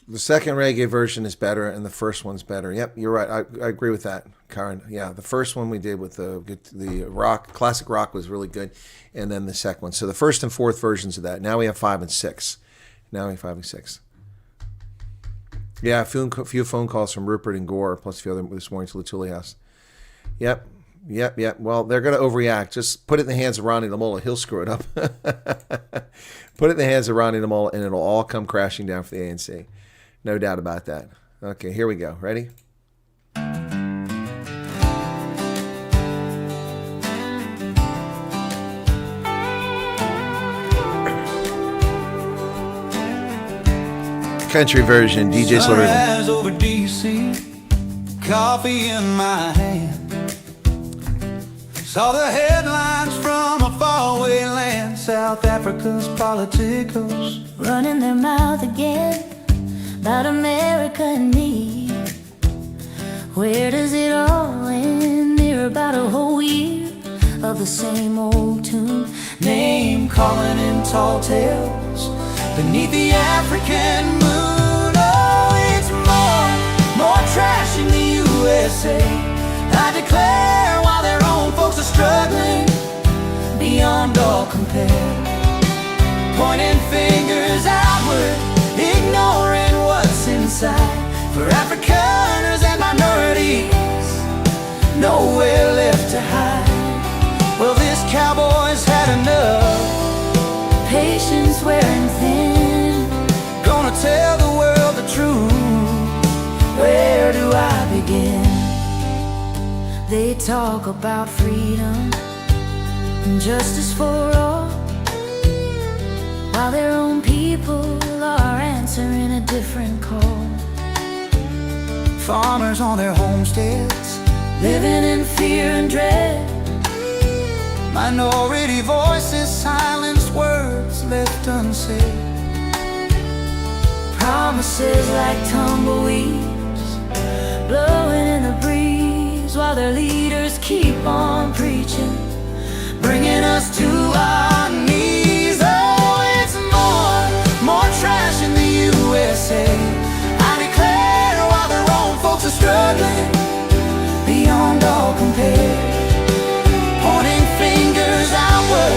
The second reggae version is better, and the first one's better. Yep, you're right. I agree with that, Karen. Yeah, the first one we did with the rock, classic rock, was really good, and then the second one. So the first and fourth versions of that. Now we have 5 and 6. Now we have 5 and 6. Yeah, a few phone calls from Rupert and Gore, plus a few other this morning to Latuli House. Yep. Well, they're going to overreact. Just put it in the hands of Ronnie Lamola. He'll screw it up. Put it in the hands of Ronnie Lamola, and it'll all come crashing down for the ANC. No doubt about that. Okay, here we go. Ready? Country version, DJ Sunrise over DC, coffee in my hand. Saw the headlines from a faraway land, South Africa's politicos running their mouth again about America and me. Where does it all end? They're about a whole year of the same old tune, name calling in tall tales beneath the African moon. Oh, it's more trash in the USA, I declare, while their own folks are struggling beyond all compare. Pointing fingers outward, ignoring what's inside. For Afrikaners and minorities, nowhere left to hide. Well, this cowboy's had enough, patience wearing thin. Gonna tell the world the truth. Where do I begin? They talk about freedom and justice for all, while their own people are answering a different call. Farmers on their homesteads, living in fear and dread. Minority voices, silenced words left unsaid. Promises like tumbleweeds blowing in the breeze, while their leaders keep on preaching, bringing us to our knees. Oh, it's more trash in the USA, I declare, while their own folks are struggling beyond all compare. Pointing fingers outward,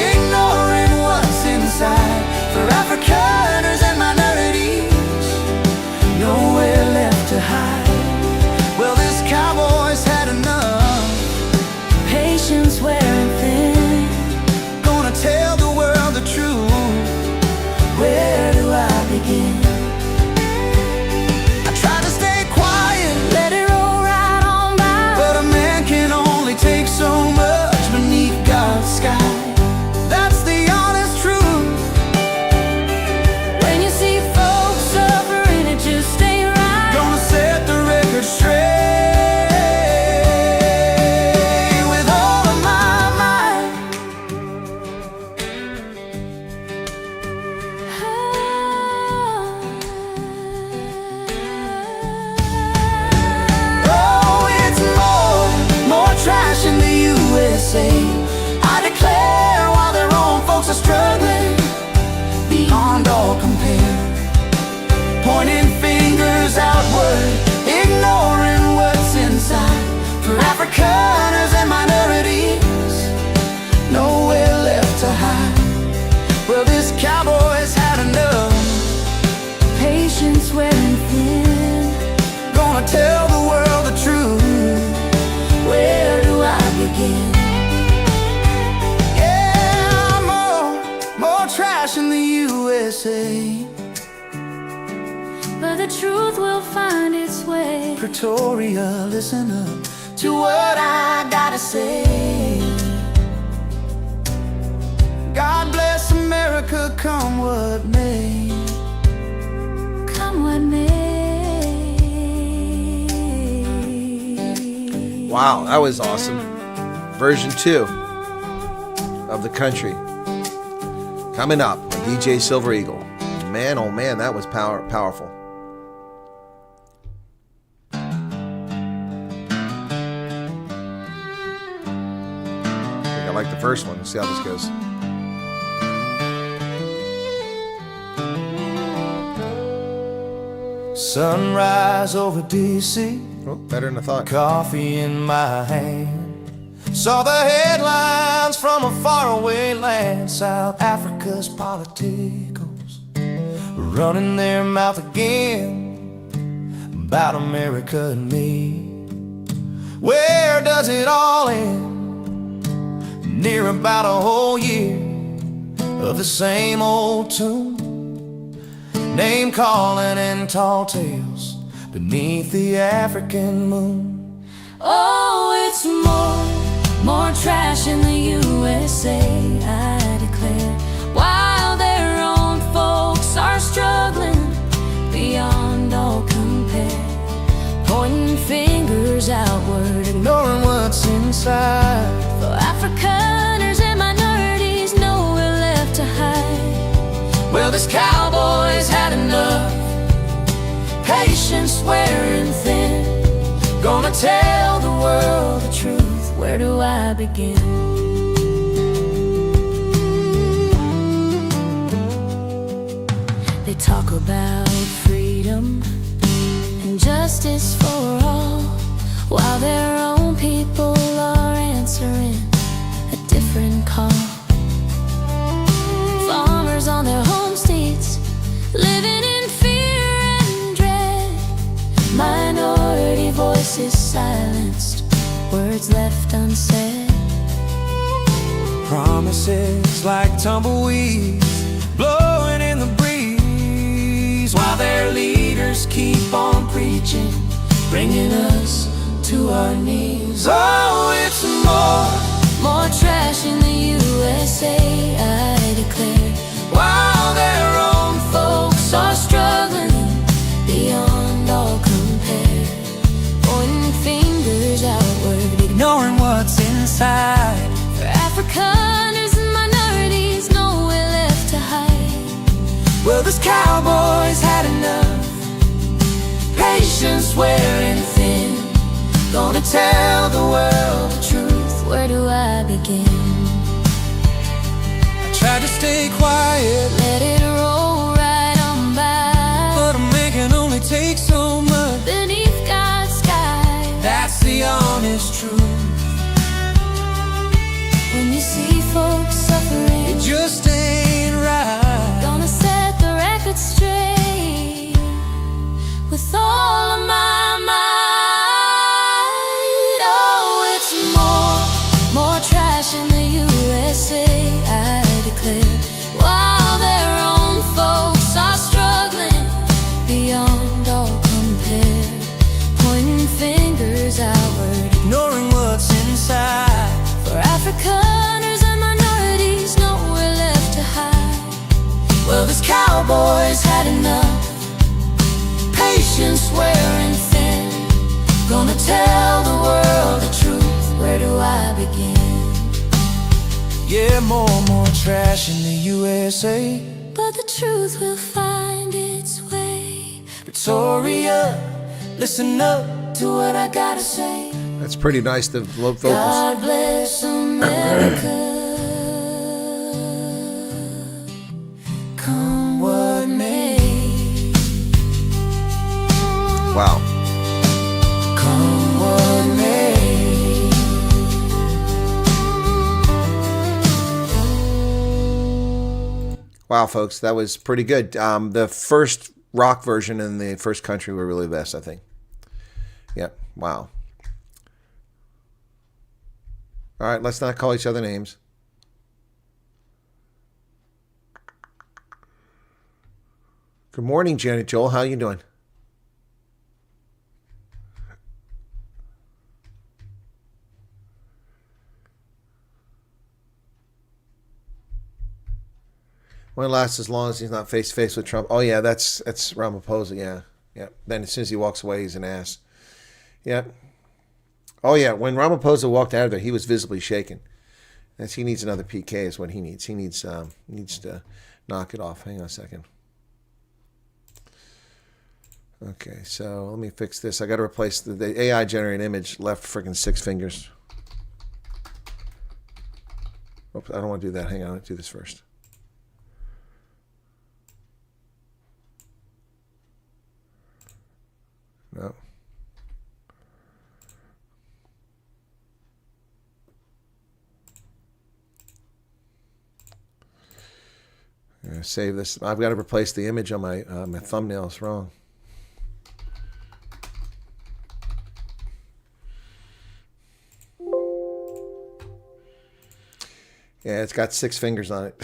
ignoring what's inside. For Afrikaners and minorities, nowhere left to hide. Well, this cowboy's had enough, patience wearing thin. Gonna tell the world the truth. Where do I begin? I try to stay quiet, let it roll right on by, but a man can only take so much beneath God's sky. That's the honest truth. when you see folks suffering, it just ain't right. Gonna set the record straight with all of my might. Oh, it's more trash in the USA, I declare, while their own folks are struggling beyond all compare. Pointing fingers outward, ignoring what's inside. For Afrikaners and minorities, nowhere left to hide. Well, this cowboy's had enough, Patience wearing thin. gonna tell the world the truth. Where do I begin? Yeah, more trash in the USA. But the truth will find its way. Pretoria, listen up to what I gotta say. God bless America, come what may. Come Wow, that was awesome. Version 2 of The Country. Coming up, DJ Silver Eagle. Man, oh man, that was powerful. I think I like the first one. Let's see how this goes. Sunrise over D.C. Oh, better than I thought. Coffee in my hand. Saw the headlines from a faraway land. South Africa's politicals running their mouth again about America and me. Where does it all end? Near about a whole year of the same old tune. Name calling and tall tales beneath the African moon. Oh, it's more trash in the USA, I declare. While their own folks are struggling beyond all compare, pointing fingers outward, Ignoring what's inside. for Afrikaners and minorities, nowhere left to hide. Well, this cowboy's had enough. Patience wearing thin, Gonna tell the world the truth, where do I begin? They talk about freedom and justice for all, while their own people are answering a different call. Farmers on their homesteads, living in fear and dread. Minority voices silenced, words left unsaid. promises like tumbleweeds blowing in the breeze, while their leaders keep on preaching, bringing us to our knees. Oh, it's More trash in the USA, I declare. while their own Folks are struggling beyond all compare, pointing fingers outward, ignoring what's inside. for Afrikaners and minorities, nowhere left to hide. Well, this cowboy's had enough. Patience wearing thin. Gonna tell the world the truth. Where do I begin? I tried to stay quiet, Let it roll right on by. but a man can only take so much. Beneath God's sky, That's the honest truth. when you see folks suffering, It just ain't right. gonna set the record straight with all of my might. Oh, it's more trash in the USA, I declare. While their own folks are struggling beyond all compare, pointing fingers outward, Ignoring what's inside. for Afrikaners and minorities, nowhere left to hide. Well, this cowboy's had enough. Patience wearing thin. Gonna tell the world the truth, where do I begin? Yeah, more trash in the USA. But the truth will find its way. Victoria, listen up to what I gotta say. That's pretty nice, the vocals. God bless America. Come what may. Wow. Come what may. Wow, folks, that was pretty good. The first rock version and the first country were really the best, I think. Yep. Wow. All right, let's not call each other names. Good morning, Janet Joel. How you doing? Won't last as long as he's not face to face with Trump. Oh yeah, that's Ramaphosa. Yeah. Then as soon as he walks away, he's an ass. Yep. Oh, yeah. When Ramaphosa walked out of there, he was visibly shaken. He needs another PK is what he needs. He needs to knock it off. Hang on a second. Okay, so let me fix this. I got to replace the AI generated image left freaking 6 fingers. Oops, I don't want to do that. Hang on, let's do this first. No. I'm gonna save this. I've got to replace the image on my my thumbnail. It's wrong. Yeah, it's got 6 fingers on it.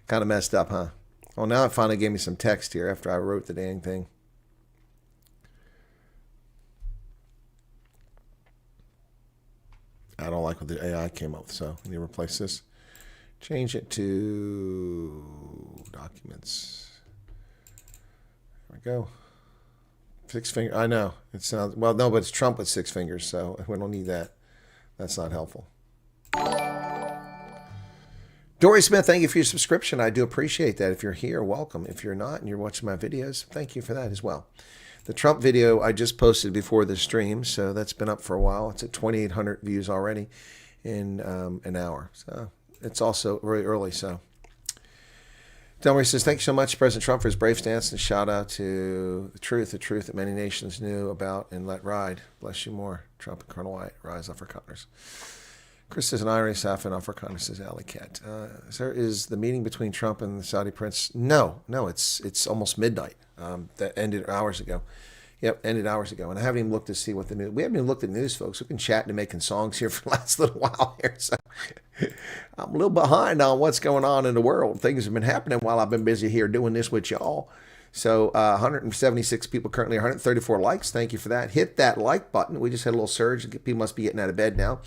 Kind of messed up, huh? Well, now it finally gave me some text here after I wrote the dang thing. I don't like what the AI came up with, so I need to replace this. Change it to documents. There we go. 6 fingers. I know. It sounds, well, no, but it's Trump with 6 fingers, so we don't need that. That's not helpful. Dory Smith, thank you for your subscription. I do appreciate that. If you're here, welcome. If you're not and you're watching my videos, thank you for that as well. The Trump video I just posted before the stream, so that's been up for a while. It's at 2,800 views already in an hour. So it's also very early. So Delmarie says, thank you so much, President Trump, for his brave stance, and shout out to the truth that many nations knew about and let ride. Bless you more, Trump and Colonel Wyatt. Rise up for Connors. Chris says, an irony, Safin, offer Connors, says Alley Cat. Sir, is the meeting between Trump and the Saudi prince? No, it's almost midnight. That ended hours ago. Yep, ended hours ago. And I haven't even looked to see what the news. We haven't even looked at the news, folks. We've been chatting and making songs here for the last little while here. So I'm a little behind on what's going on in the world. Things have been happening while I've been busy here doing this with y'all. So 176 people currently, 134 likes. Thank you for that. Hit that like button. We just had a little surge. People must be getting out of bed now.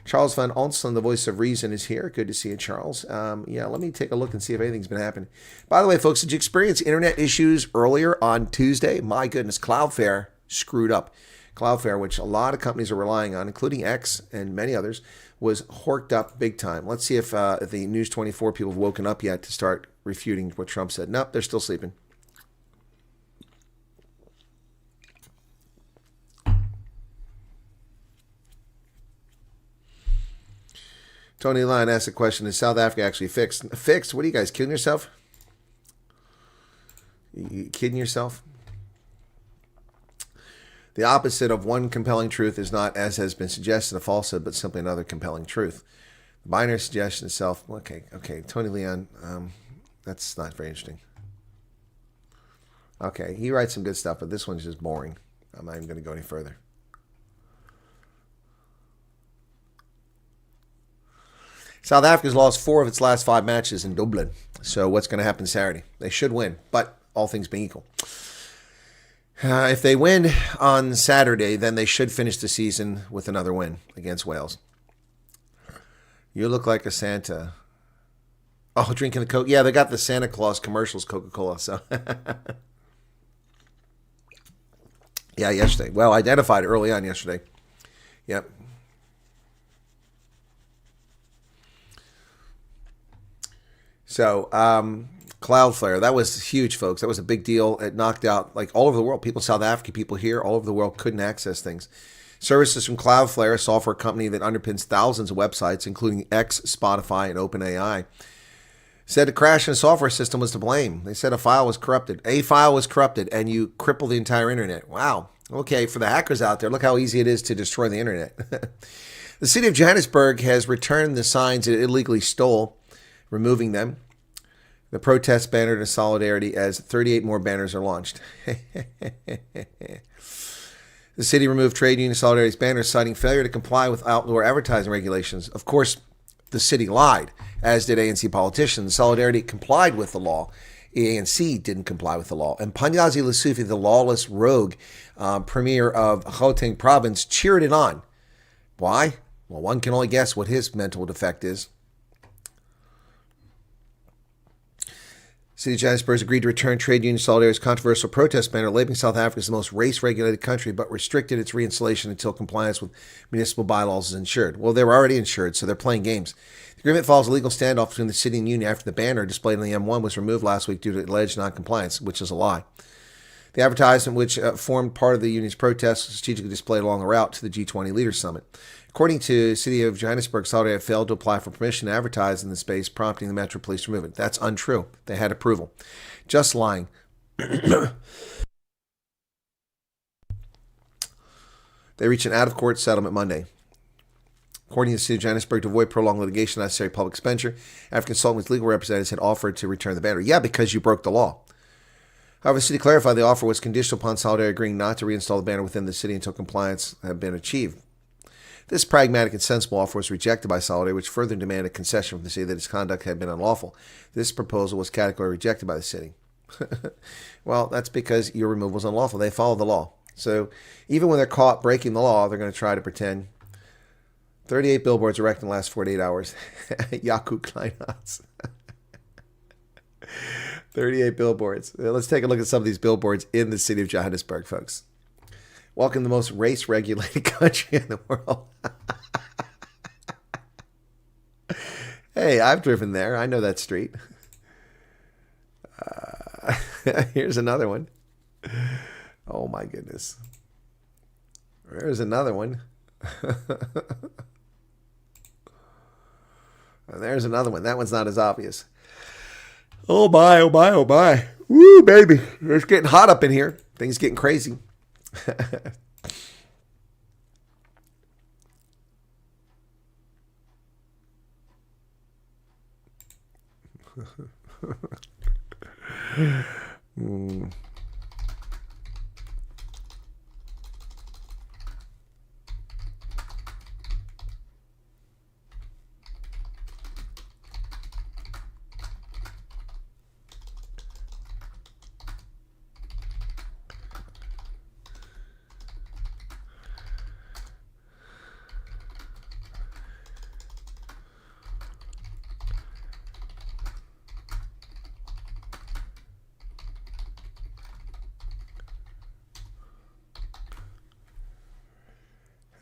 Charles Van Onselen, the voice of reason, is here. Good to see you, Charles. Yeah, let me take a look and see if anything's been happening. By the way, folks, did you experience internet issues earlier on Tuesday? My goodness, Cloudflare screwed up. Cloudflare, which a lot of companies are relying on, including X and many others, was horked up big time. Let's see if the News 24 people have woken up yet to start refuting what Trump said. Nope, they're still sleeping. Tony Lyon asked a question, is South Africa actually fixed? Fixed? What are you guys, killing yourself? You kidding yourself? The opposite of one compelling truth is not, as has been suggested, a falsehood, but simply another compelling truth. The binary suggestion itself, okay, Tony Leon, that's not very interesting. Okay, he writes some good stuff, but this one's just boring. I'm not even going to go any further. South Africa's lost 4 of its last 5 matches in Dublin. So what's going to happen Saturday? They should win, but all things being equal. If they win on Saturday, then they should finish the season with another win against Wales. You look like a Santa. Oh, drinking the Coke. Yeah, they got the Santa Claus commercials, Coca-Cola. So, yeah, yesterday. Well, identified early on yesterday. Yep. So, Cloudflare, that was huge, folks. That was a big deal. It knocked out, like, all over the world. People in South Africa, people here, all over the world couldn't access things. Services from Cloudflare, a software company that underpins thousands of websites, including X, Spotify, and OpenAI, said the crash in the software system was to blame. They said a file was corrupted. A file was corrupted, and you cripple the entire internet. Wow. Okay, for the hackers out there, look how easy it is to destroy the internet. The city of Johannesburg has returned the signs it illegally stole, removing them. The protest banner to solidarity as 38 more banners are launched. The city removed Trade Union Solidarity's banners, citing failure to comply with outdoor advertising regulations. Of course, the city lied, as did ANC politicians. Solidarity complied with the law. ANC didn't comply with the law. And Panyazi Lesufi, the lawless rogue premier of Gauteng province, cheered it on. Why? Well, one can only guess what his mental defect is. City of Johannesburg has agreed to return trade union Solidarity's controversial protest banner, labeling South Africa as the most race-regulated country, but restricted its reinstallation until compliance with municipal bylaws is ensured. Well, they were already insured, so they're playing games. The agreement follows a legal standoff between the city and union after the banner displayed on the M1 was removed last week due to alleged noncompliance, which is a lie. The advertisement, which formed part of the union's protest, was strategically displayed along the route to the G20 Leaders Summit. According to the City of Johannesburg, Solidarity failed to apply for permission to advertise in the space, prompting the Metro Police to remove it. That's untrue. They had approval. Just lying. They reached an out-of-court settlement Monday. According to the City of Johannesburg, to avoid prolonged litigation and unnecessary public expenditure, after consulting with legal representatives had offered to return the banner. Yeah, because you broke the law. However, the city clarified the offer was conditional upon Solidarity agreeing not to reinstall the banner within the city until compliance had been achieved. This pragmatic and sensible offer was rejected by Solidarity, which further demanded a concession from the city that its conduct had been unlawful. This proposal was categorically rejected by the city. Well, that's because your removal was unlawful. They followed the law. So even when they're caught breaking the law, they're going to try to pretend. 38 billboards erected in the last 48 hours. Yaku Kleinhaus. 38 billboards. Let's take a look at some of these billboards in the city of Johannesburg, folks. Welcome to the most race-regulated country in the world. Hey, I've driven there. I know that street. Here's another one. Oh, my goodness. There's another one. There's another one. That one's not as obvious. Oh my, oh my, oh my. Woo, baby. It's getting hot up in here. Things getting crazy.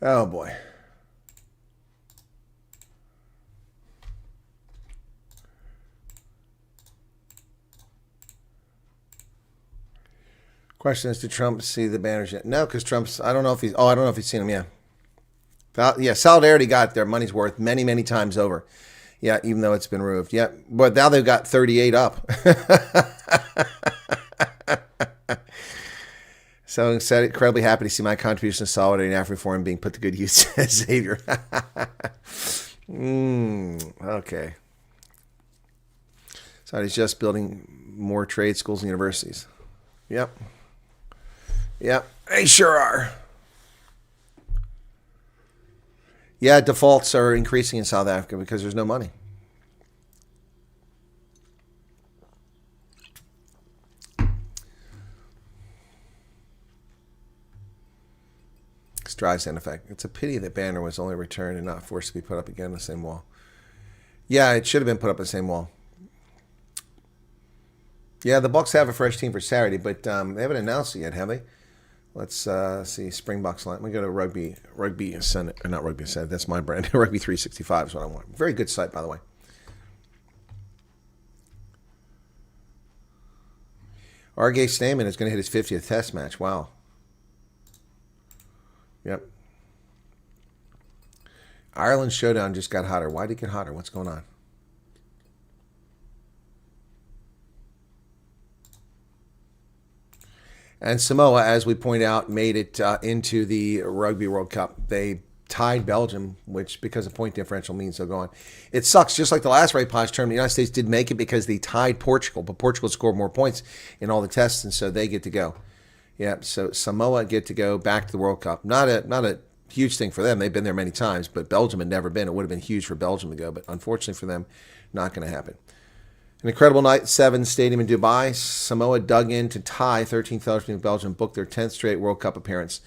Oh boy. Question is, did Trump see the banners yet? No, because Trump's, I don't know if he's seen them, yeah. Yeah, Solidarity got their money's worth many, many times over. Yeah, even though it's been removed. Yeah, but now they've got 38 up. So said incredibly happy to see my contribution to Solidarity and African Reform being put to good use as Xavier. Okay. So he's just building more trade schools and universities. Yep. Yep, they sure are. Yeah, defaults are increasing in South Africa because there's no money. Streisand effect. It's a pity that banner was only returned and not forced to be put up again on the same wall. Yeah, it should have been put up on the same wall. Yeah, the Bucks have a fresh team for Saturday, but they haven't announced it yet, have they? Let's see. Springboks line. We go to Rugby Senate, or not Rugby Senate. That's my brand. Rugby 365 is what I want. Very good site, by the way. R.G. Stamen is going to hit his 50th Test match. Wow. Yep. Ireland showdown just got hotter. Why did it get hotter? What's going on? And Samoa, as we point out, made it into the Rugby World Cup. They tied Belgium, which, because of point differential, means they'll go on. It sucks. Just like the last Ray Posh tournament, the United States did make it because they tied Portugal, but Portugal scored more points in all the tests, and so they get to go. Yeah, so Samoa get to go back to the World Cup. Not a huge thing for them. They've been there many times, but Belgium had never been. It would have been huge for Belgium to go, but unfortunately for them, not going to happen. An incredible night, 7 Stadium in Dubai. Samoa dug in to tie 13th Belgium. Belgium booked their 10th straight World Cup appearance.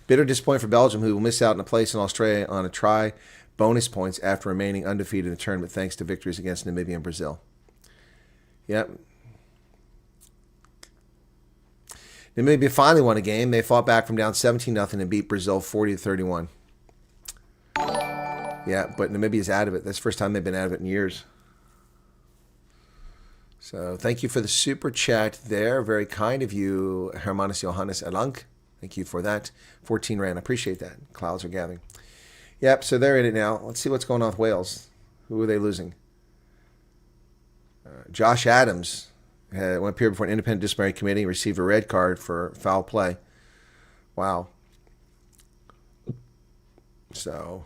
Bitter disappointment for Belgium, who will miss out on a place in Australia on a try bonus points after remaining undefeated in the tournament thanks to victories against Namibia and Brazil. Yep. Namibia finally won a game. They fought back from down 17-0 and beat Brazil 40-31. Yeah, but Namibia's out of it. That's the first time they've been out of it in years. So thank you for the super chat there. Very kind of you, Hermanus Johannes Elank. Thank you for that. 14 rand. I appreciate that. Clouds are gathering. Yep, so they're in it now. Let's see what's going on with Wales. Who are they losing? Josh Adams appeared before an independent disciplinary committee and received a red card for foul play. Wow. So,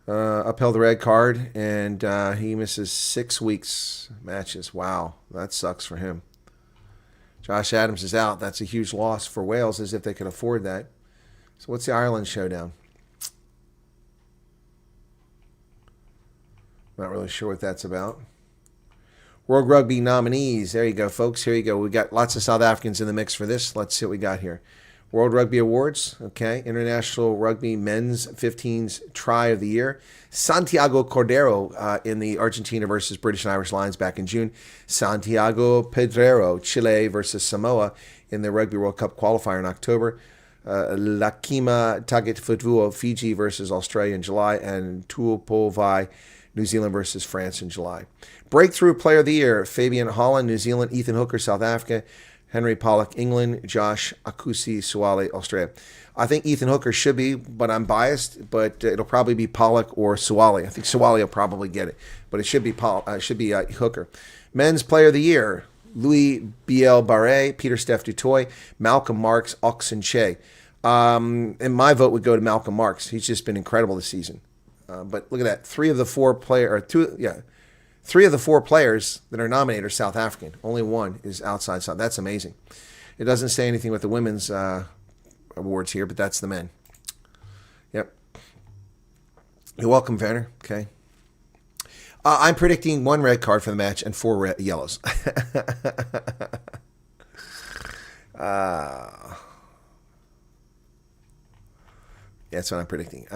upheld the red card, and he misses 6 weeks matches. Wow, that sucks for him. Josh Adams is out. That's a huge loss for Wales, as if they could afford that. So what's the Ireland showdown? Not really sure what that's about. World Rugby nominees. There you go, folks. Here you go. We got lots of South Africans in the mix for this. Let's see what we got here. World Rugby Awards. Okay. International Rugby Men's 15s Try of the Year. Santiago Cordero in the Argentina versus British and Irish Lions back in June. Santiago Pedrero, Chile versus Samoa in the Rugby World Cup qualifier in October. Lakima Tagetfutuo, Fiji versus Australia in July. And Tuopovai, New Zealand versus France in July. Breakthrough Player of the Year, Fabian Holland, New Zealand, Ethan Hooker, South Africa, Henry Pollock, England, Josh Akusi Suwale, Australia. I think Ethan Hooker should be, but I'm biased, but it'll probably be Pollock or Suwale. I think Suwale will probably get it, but it should be Hooker. Men's Player of the Year, Louis Biel Barre, Peter Steph Dutoy, Malcolm Marks, Oxen Che. And my vote would go to Malcolm Marks. He's just been incredible this season. But look at that. Three of the four players that are nominated are South African. Only one is outside South. That's amazing. It doesn't say anything with the women's awards here, but that's the men. Yep. You're welcome, Werner. Okay. I'm predicting 1 red card for the match and 4 yellows. That's what I'm predicting.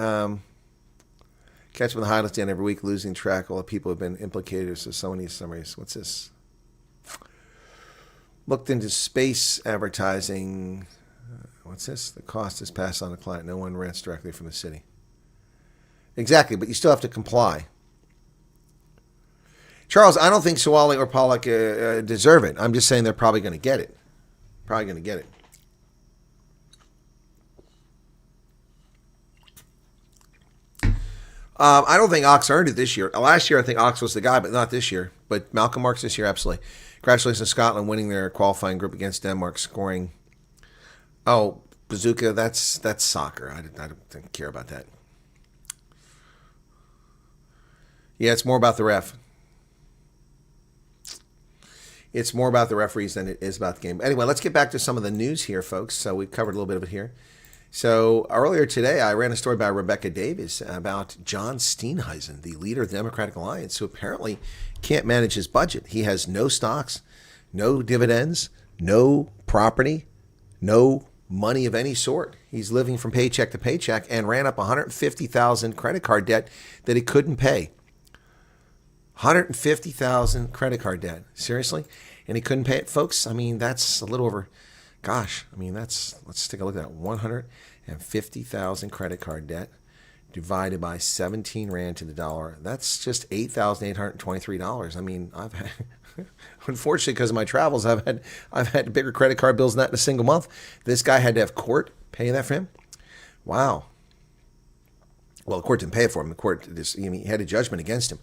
Catch up on the highlights down every week, losing track of all the people who have been implicated. So many summaries. What's this? Looked into space advertising. What's this? The cost is passed on to client. No one rents directly from the city. Exactly, but you still have to comply. Charles, I don't think Suwale or Pollock deserve it. I'm just saying they're probably going to get it. Probably going to get it. I don't think Ox earned it this year. Last year, I think Ox was the guy, but not this year. But Malcolm Marks this year, absolutely. Congratulations to Scotland winning their qualifying group against Denmark, scoring. Oh, Bazooka, that's soccer. I don't care about that. Yeah, it's more about the ref. It's more about the referees than it is about the game. Anyway, let's get back to some of the news here, folks. So we've covered a little bit of it here. So earlier today, I ran a story by Rebecca Davis about John Steenhuisen, the leader of the Democratic Alliance, who apparently can't manage his budget. He has no stocks, no dividends, no property, no money of any sort. He's living from paycheck to paycheck and ran up $150,000 credit card debt that he couldn't pay. $150,000 credit card debt. Seriously? And he couldn't pay it, folks? I mean, that's a little over... Gosh, I mean, let's take a look at that. 150,000 credit card debt divided by 17 rand to the dollar. That's just $8,823. I mean, I've had, unfortunately, because of my travels, I've had bigger credit card bills than that in a single month. This guy had to have court pay that for him. Wow. Well, the court didn't pay it for him. The court he had a judgment against him.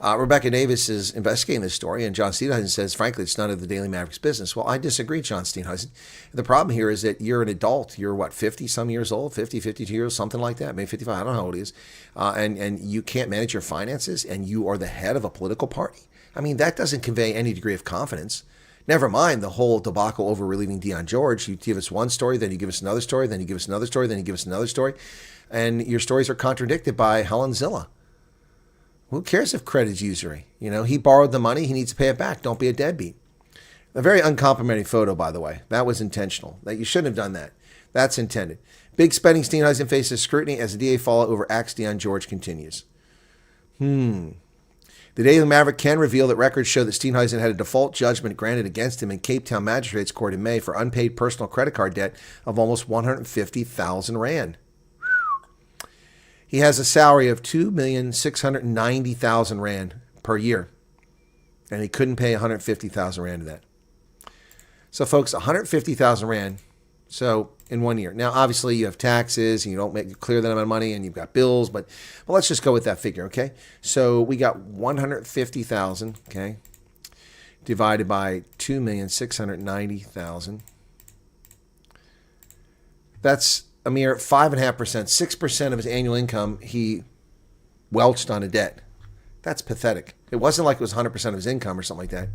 Rebecca Davis is investigating this story, and John Steenhuisen says, frankly, it's none of the Daily Mavericks business. Well, I disagree, John Steenhuisen. The problem here is that you're an adult. You're, 50-some years old, 50, 52 years, something like that, maybe 55. I don't know how old he is. And you can't manage your finances, and you are the head of a political party. I mean, that doesn't convey any degree of confidence. Never mind the whole debacle over relieving Deion George. You give us one story, then you give us another story, then you give us another story, then you give us another story. And your stories are contradicted by Helen Zilla. Who cares if credit is usury? You know, he borrowed the money. He needs to pay it back. Don't be a deadbeat. A very uncomplimentary photo, by the way. That was intentional. That you shouldn't have done that. That's intended. Big spending Steenhuisen faces scrutiny as the DA fallout over Axe Deion George continues. The The Daily Maverick can reveal that records show that Steenhuisen had a default judgment granted against him in Cape Town Magistrates Court in May for unpaid personal credit card debt of almost 150,000 Rand. He has a salary of 2,690,000 Rand per year, and he couldn't pay 150,000 Rand of that. So, folks, 150,000 Rand, so in 1 year. Now, obviously, you have taxes, and you don't make clear that amount of money, and you've got bills, but let's just go with that figure, okay? So we got 150,000, okay, divided by 2,690,000. That's a mere 5.5%, 6% of his annual income he welched on a debt. That's pathetic. It wasn't like it was 100% of his income or something like that.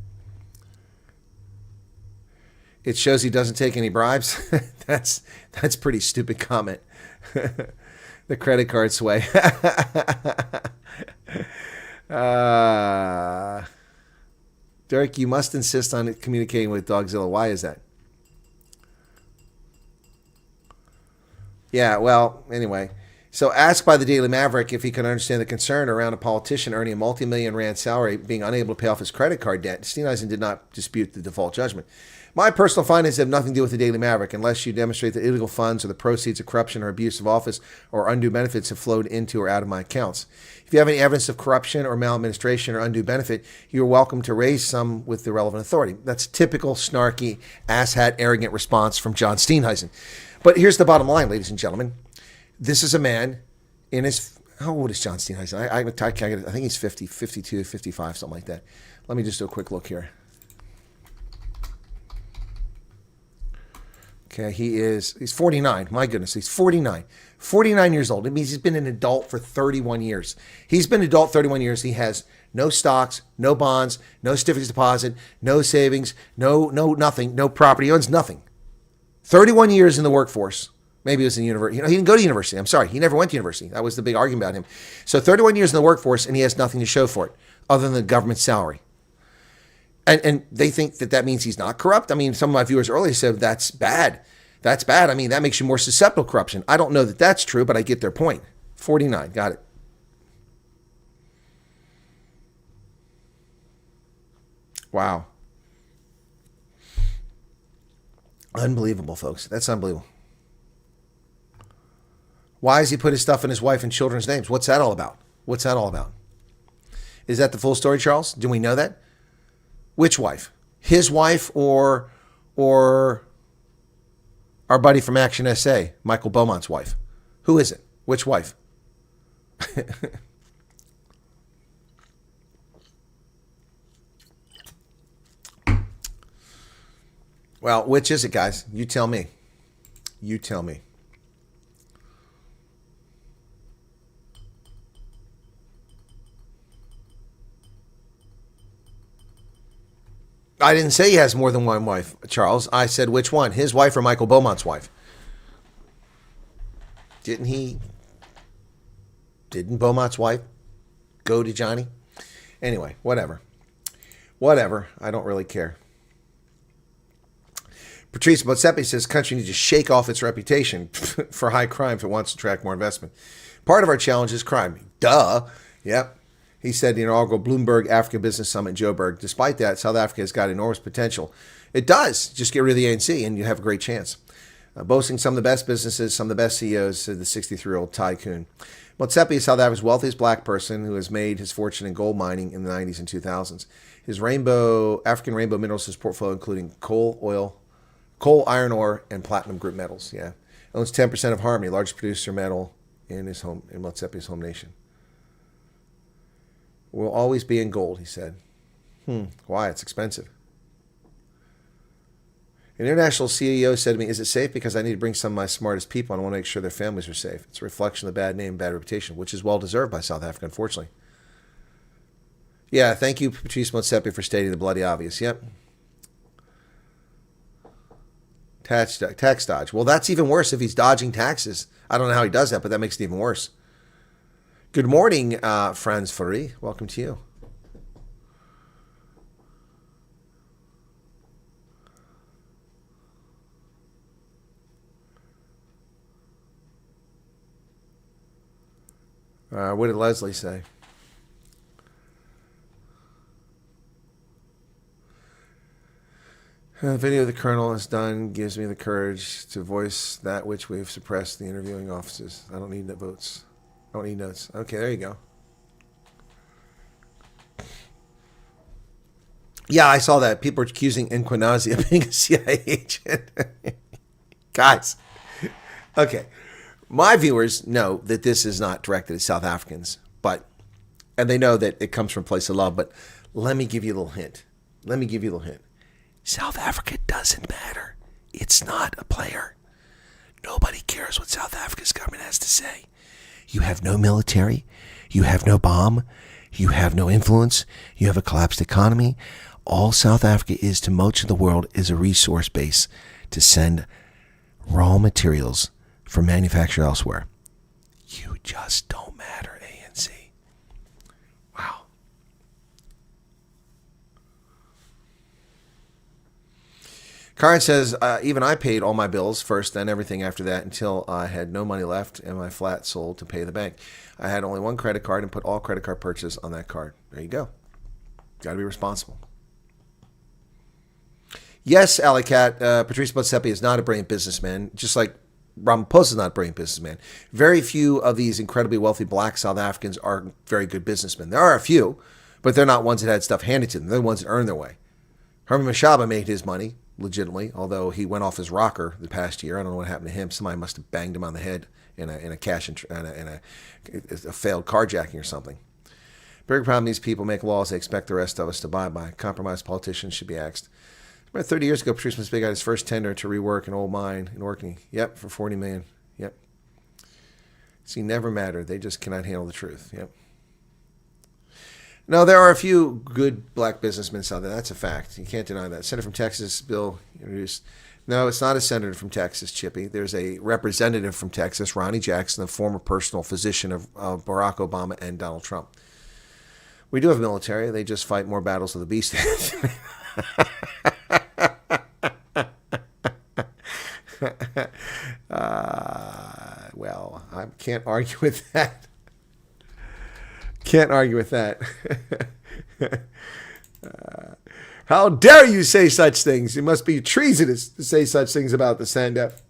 It shows he doesn't take any bribes. That's pretty stupid comment. The credit card sway. Derek, you must insist on communicating with Dogzilla. Why is that? Yeah, well, anyway. So asked by the Daily Maverick if he could understand the concern around a politician earning a multi-million Rand salary being unable to pay off his credit card debt, Steenhuisen did not dispute the default judgment. My personal findings have nothing to do with the Daily Maverick unless you demonstrate that illegal funds or the proceeds of corruption or abuse of office or undue benefits have flowed into or out of my accounts. If you have any evidence of corruption or maladministration or undue benefit, you're welcome to raise some with the relevant authority. That's a typical snarky, asshat, arrogant response from John Steenhuisen. But here's the bottom line, ladies and gentlemen. This is a man in his, how old is John Steenhuisen? I think he's 50, 52, 55, something like that. Let me just do a quick look here. Okay, he's 49. My goodness, he's 49. 49 years old. It means he's been an adult for 31 years. He's been an adult 31 years. He has no stocks, no bonds, no certificates of deposit, no savings, no nothing, no property. He owns nothing. 31 years in the workforce. Maybe it was in university. He didn't go to university. I'm sorry. He never went to university. That was the big argument about him. So 31 years in the workforce, and he has nothing to show for it other than the government salary. And they think that means he's not corrupt. I mean, some of my viewers earlier said that's bad. That's bad. I mean, that makes you more susceptible to corruption. I don't know that that's true, but I get their point. 49. Got it. Wow. Unbelievable, folks. That's unbelievable. Why has he put his stuff in his wife and children's names? What's that all about? What's that all about? Is that the full story, Charles? Do we know that? Which wife? His wife or our buddy from Action SA, Michael Beaumont's wife? Who is it? Which wife? Well, which is it, guys? You tell me. You tell me. I didn't say he has more than one wife, Charles. I said which one, his wife or Michael Beaumont's wife. Didn't Beaumont's wife go to Johnny? Anyway, whatever. I don't really care. Patrice Motsepe says country needs to shake off its reputation for high crime if it wants to attract more investment. Part of our challenge is crime. Duh. Yep. He said the inaugural Bloomberg Africa Business Summit in Joburg. Despite that, South Africa has got enormous potential. It does. Just get rid of the ANC and you have a great chance. Boasting some of the best businesses, some of the best CEOs, said the 63-year-old tycoon. Motsepe is South Africa's wealthiest black person who has made his fortune in gold mining in the 90s and 2000s. His African rainbow minerals, his portfolio including coal, iron ore, and platinum group metals. Yeah. Owns 10% of Harmony, largest producer of metal in Motsepe's home nation. Will always be in gold, he said. Why? It's expensive. An international CEO said to me, is it safe? Because I need to bring some of my smartest people and I want to make sure their families are safe. It's a reflection of the bad name, bad reputation, which is well deserved by South Africa, unfortunately. Yeah, thank you, Patrice Motsepe, for stating the bloody obvious. Yep. Tax dodge. Well, that's even worse if he's dodging taxes. I don't know how he does that, but that makes it even worse. Good morning, Franz Fari. Welcome to you. What did Leslie say? The video the colonel has done gives me the courage to voice that which we've suppressed the interviewing offices. I don't need the votes. I don't need notes. Okay, there you go. Yeah, I saw that. People are accusing Inquinazi of being a CIA agent. Guys. Okay. My viewers know that this is not directed at South Africans, and they know that it comes from a place of love, but let me give you a little hint. South Africa doesn't matter. It's not a player. Nobody cares what South Africa's government has to say. You have no military. You have no bomb. You have no influence. You have a collapsed economy. All South Africa is to much of the world is a resource base to send raw materials for manufacture elsewhere. You just don't matter, ANC. Wow. Karen says, even I paid all my bills first, then everything after that until I had no money left and my flat sold to pay the bank. I had only one credit card and put all credit card purchases on that card. There you go. Got to be responsible. Yes, Alicat, Patrice Motsepe is not a brilliant businessman, just like Ramaphosa is not a brilliant businessman. Very few of these incredibly wealthy black South Africans are very good businessmen. There are a few, but they're not ones that had stuff handed to them. They're the ones that earned their way. Herman Mashaba made his money legitimately, although he went off his rocker the past year. I don't know what happened to him. Somebody must have banged him on the head in a failed carjacking or something. Bigger problem: these people make laws they expect the rest of us to abide by. Compromised politicians should be axed. About 30 years ago, Patrice Motsepe got his first tender to rework an old mine in Orkney. Yep, for $40 million. Yep. See, never mattered. They just cannot handle the truth. Yep. No, there are a few good black businessmen out there. That's a fact. You can't deny that. Senator from Texas, bill introduced. No, it's not a senator from Texas, Chippy. There's a representative from Texas, Ronnie Jackson, the former personal physician of Barack Obama and Donald Trump. We do have military. They just fight more battles of the beast. Well, I can't argue with that. Can't argue with that. How dare you say such things? It must be treasonous to say such things about the SANDF.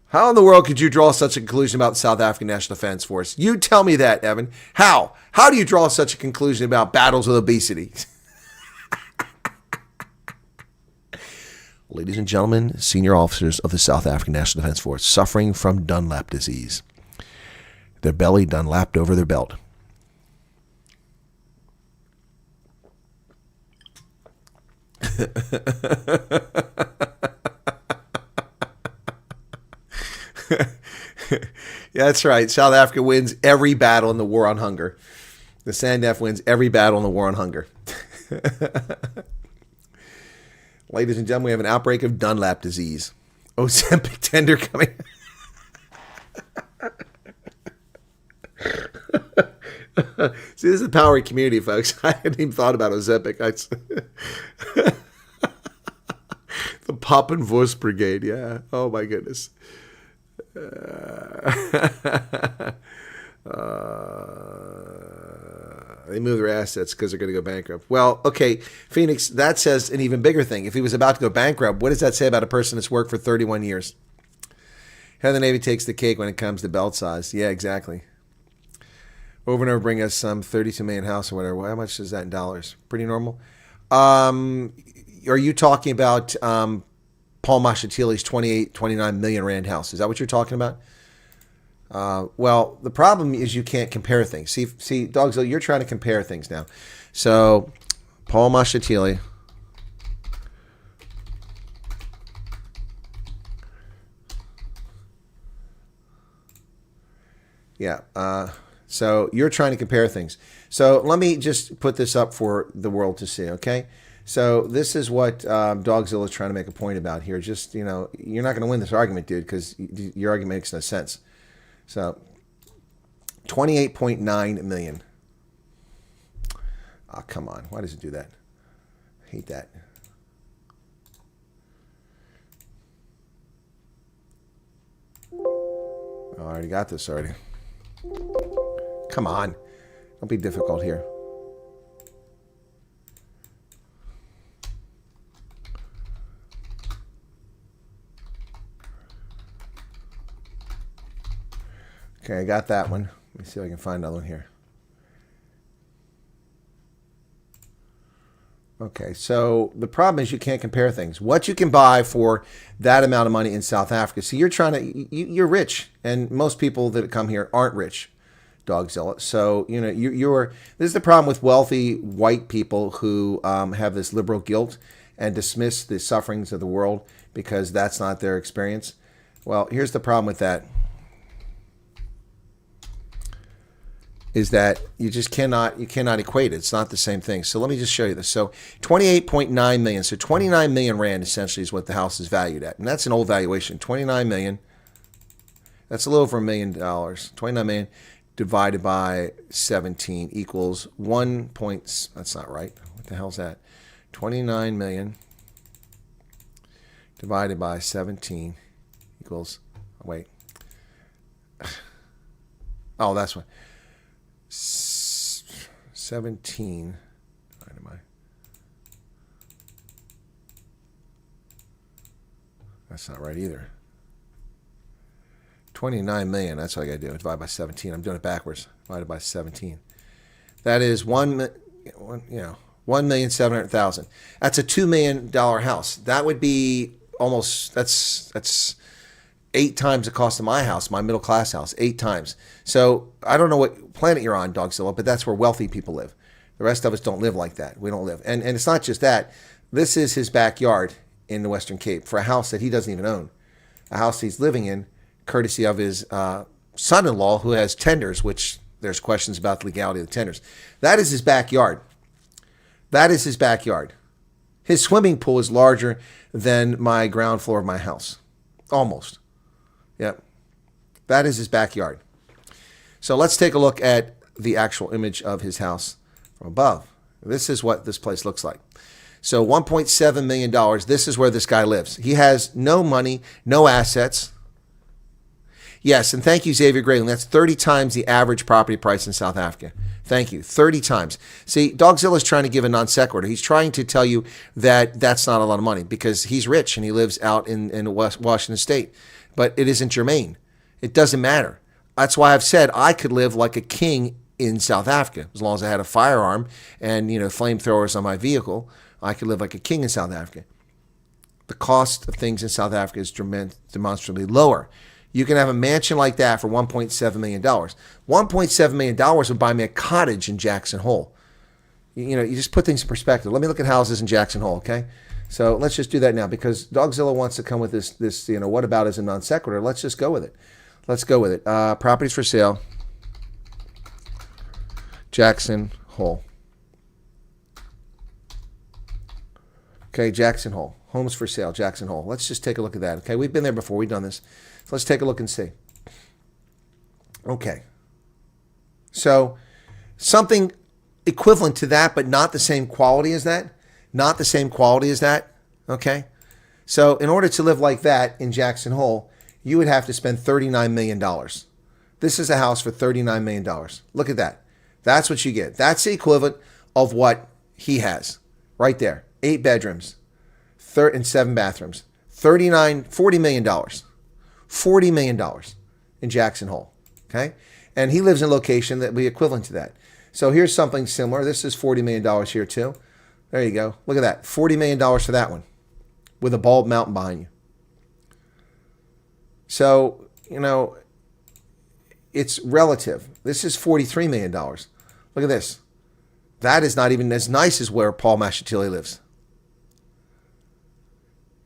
How in the world could you draw such a conclusion about the South African National Defense Force? You tell me that, Evan. How? How do you draw such a conclusion about battles with obesity? Ladies and gentlemen, senior officers of the South African National Defense Force suffering from Dunlap disease. Their belly Dunlapped over their belt. Yeah, that's right. South Africa wins every battle in the war on hunger. The SANDF wins every battle in the war on hunger. Ladies and gentlemen, we have an outbreak of Dunlap disease. Ozempic tender coming. See, this is the power of community, folks. I hadn't even thought about Ozempic. The Pop and Voice Brigade, yeah. Oh, my goodness. They move their assets because they're going to go bankrupt. Well, okay, Phoenix, that says an even bigger thing. If he was about to go bankrupt, what does that say about a person that's worked for 31 years? How the Navy takes the cake when it comes to belt size. Yeah, exactly. Over and over, bring us some 32 million house or whatever. Well, how much is that in dollars? Pretty normal. Are you talking about Paul Mashatili's 29 million rand house? Is that what you're talking about? Well, the problem is you can't compare things. See, Dogzilla, you're trying to compare things now. So, Paul Mashatili. Yeah. So you're trying to compare things. So let me just put this up for the world to see, okay? So this is what Dogzilla is trying to make a point about here. Just, you're not going to win this argument, dude, because your argument makes no sense. So 28.9 million. Oh, come on. Why does it do that? I hate that. Oh, I already got this already. Come on. Don't be difficult here. Okay, I got that one. Let me see if I can find another one here. Okay, so the problem is you can't compare things. What you can buy for that amount of money in South Africa. So you're trying to, you're rich, and most people that come here aren't rich, Dogzilla. So, you know, this is the problem with wealthy white people who have this liberal guilt and dismiss the sufferings of the world because that's not their experience. Well, here's the problem with that. Is that you just cannot equate it. It's not the same thing. So let me just show you this. So 28.9 million. So 29 million rand essentially is what the house is valued at. And that's an old valuation. 29 million. That's a little over $1 million. 29 million divided by 17 equals 1 point. That's not right. What the hell's that? 29 million divided by 17 equals, wait. Oh, that's what. 17. That's not right either. 29 million. That's what I got to do. Divide by 17. I'm doing it backwards. Divided by 17. That is 1,700,000. That's a $2 million house. That would be almost. That's 8 times the cost of my house, my middle class house, 8 times. So I don't know what planet you're on, Dogzilla, but that's where wealthy people live. The rest of us don't live like that. We don't live. And it's not just that. This is his backyard in the Western Cape for a house that he doesn't even own. A house he's living in, courtesy of his son-in-law who has tenders, which there's questions about the legality of the tenders. That is his backyard. That is his backyard. His swimming pool is larger than my ground floor of my house. Almost. Yep. That is his backyard. So let's take a look at the actual image of his house from above. This is what this place looks like. So $1.7 million. This is where this guy lives. He has no money, no assets. Yes, and thank you, Xavier Grayling. That's 30 times the average property price in South Africa. Thank you. 30 times. See, Dogzilla is trying to give a non sequitur. He's trying to tell you that that's not a lot of money because he's rich and he lives out in Washington State. But it isn't germane. It doesn't matter. That's why I've said I could live like a king in South Africa. As long as I had a firearm and, flamethrowers on my vehicle, I could live like a king in South Africa. The cost of things in South Africa is demonstrably lower. You can have a mansion like that for $1.7 million. $1.7 million would buy me a cottage in Jackson Hole. You just put things in perspective. Let me look at houses in Jackson Hole, okay? So let's just do that now because Dogzilla wants to come with this what about as a non sequitur. Let's just go with it. Let's go with it. Properties for sale. Jackson Hole. Okay, Jackson Hole. Homes for sale, Jackson Hole. Let's just take a look at that. Okay, we've been there before. We've done this. So let's take a look and see. Okay. So something equivalent to that, but not the same quality as that. Not the same quality as that. Okay. So in order to live like that in Jackson Hole, you would have to spend $39 million. This is a house for $39 million. Look at that. That's what you get. That's the equivalent of what he has right there. 8 bedrooms and 7 bathrooms. $40 million. $40 million in Jackson Hole. Okay. And he lives in a location that would be equivalent to that. So here's something similar. This is $40 million here too. There you go. Look at that. $40 million for that one with a bald mountain behind you. So, it's relative. This is $43 million. Look at this. That is not even as nice as where Paul Mashatile lives.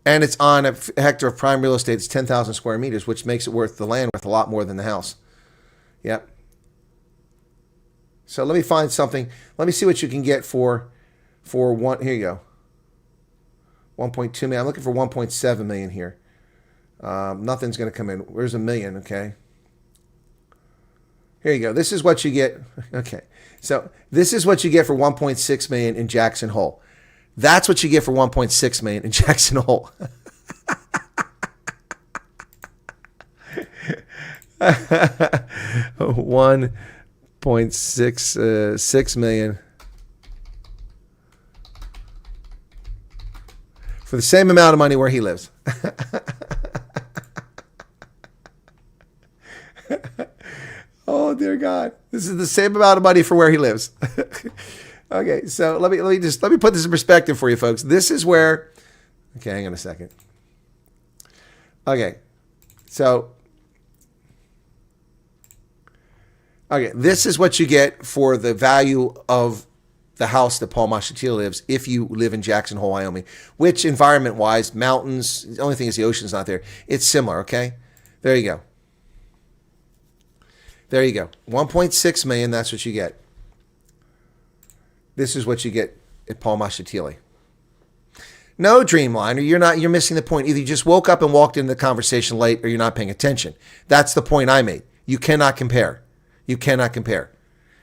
And it's on a hectare of prime real estate. It's 10,000 square meters, which makes it worth the land worth a lot more than the house. Yep. So let me find something. Let me see what you can get for one. Here you go. 1.2 million. I'm looking for 1.7 million here. Nothing's going to come in. Where's $1 million? Okay. Here you go. This is what you get. Okay. So this is what you get for 1.6 million in Jackson Hole. That's what you get for 1.6 million in Jackson Hole. 1.6 million for the same amount of money where he lives. dear God. This is the same amount of money for where he lives. Okay, so let me put this in perspective for you folks. This is where, okay, hang on a second. Okay, so, okay, this is what you get for the value of the house that Paul Mashatile lives if you live in Jackson Hole, Wyoming, which environment-wise, mountains, the only thing is the ocean's not there. It's similar, okay? There you go. There you go. 1.6 million, that's what you get. This is what you get at Paul Mashatile. No, Dreamliner, you're missing the point. Either you just woke up and walked into the conversation late or you're not paying attention. That's the point I made. You cannot compare. You cannot compare.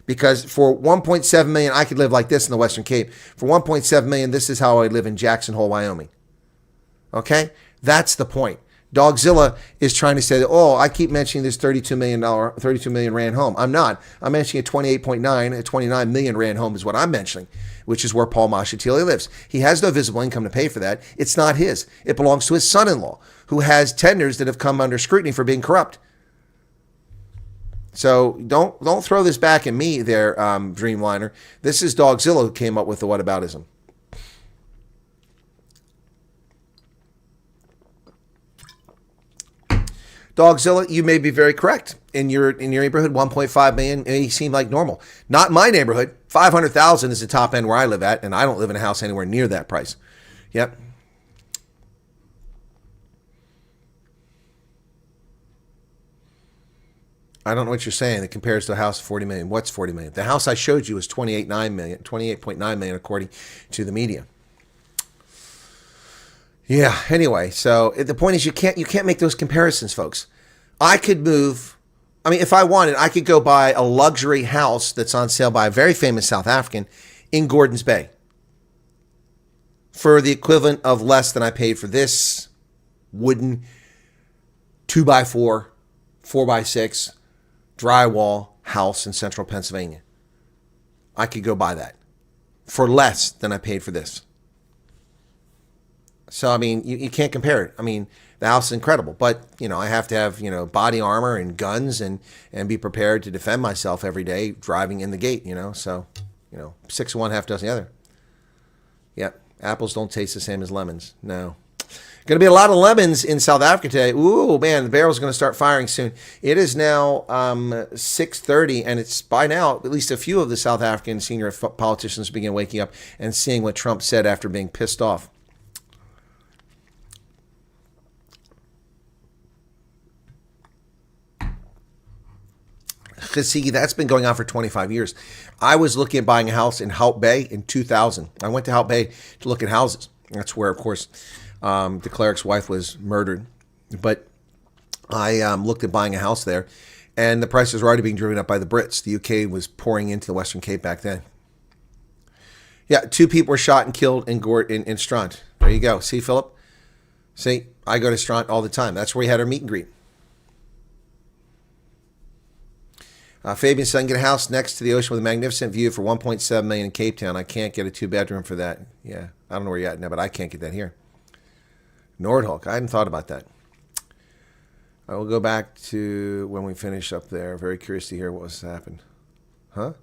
Because for 1.7 million, I could live like this in the Western Cape. For 1.7 million, this is how I live in Jackson Hole, Wyoming. Okay? That's the point. Dogzilla is trying to say that, oh, I keep mentioning this 32 million rand home. I'm not. I'm mentioning a 28.9, a 29 million rand home is what I'm mentioning, which is where Paul Mashatile lives. He has no visible income to pay for that. It's not his. It belongs to his son-in-law, who has tenders that have come under scrutiny for being corrupt. So don't throw this back at me there, Dreamliner. This is Dogzilla who came up with the whataboutism. Dogzilla, you may be very correct. In your neighborhood, 1.5 million may seem like normal. Not in my neighborhood. 500,000 is the top end where I live at, and I don't live in a house anywhere near that price. Yep. I don't know what you're saying. It compares to a house of 40 million. What's 40 million? The house I showed you is 28.9 million according to the media. Yeah, anyway, so the point is you can't make those comparisons, folks. I could move, I mean, if I wanted, I could go buy a luxury house that's on sale by a very famous South African in Gordons Bay for the equivalent of less than I paid for this wooden 2x4, 4x6 drywall house in central Pennsylvania. I could go buy that for less than I paid for this. So, I mean, you can't compare it. I mean, the house is incredible, but, I have to have, body armor and guns and be prepared to defend myself every day driving in the gate, So, 6 of one, half dozen the other. Yep. Apples don't taste the same as lemons. No. Going to be a lot of lemons in South Africa today. Ooh, man, the barrel's going to start firing soon. It is now 6:30, and it's by now, at least a few of the South African senior politicians begin waking up and seeing what Trump said after being pissed off. See, that's been going on for 25 years. I was looking at buying a house in Hout Bay in 2000. I went to Hout Bay to look at houses. That's where, of course, the cleric's wife was murdered. But I looked at buying a house there, and the prices were already being driven up by the Brits. The UK was pouring into the Western Cape back then. Yeah, 2 people were shot and killed in Strand. There you go. See, Philip? See, I go to Strand all the time. That's where we had our meet and greet. Fabian said, I can get a house next to the ocean with a magnificent view for 1.7 million in Cape Town. I can't get a 2-bedroom for that. Yeah, I don't know where you're at now, but I can't get that here. Nordhulk, I hadn't thought about that. I will go back to when we finish up there. Very curious to hear what was happened. Huh?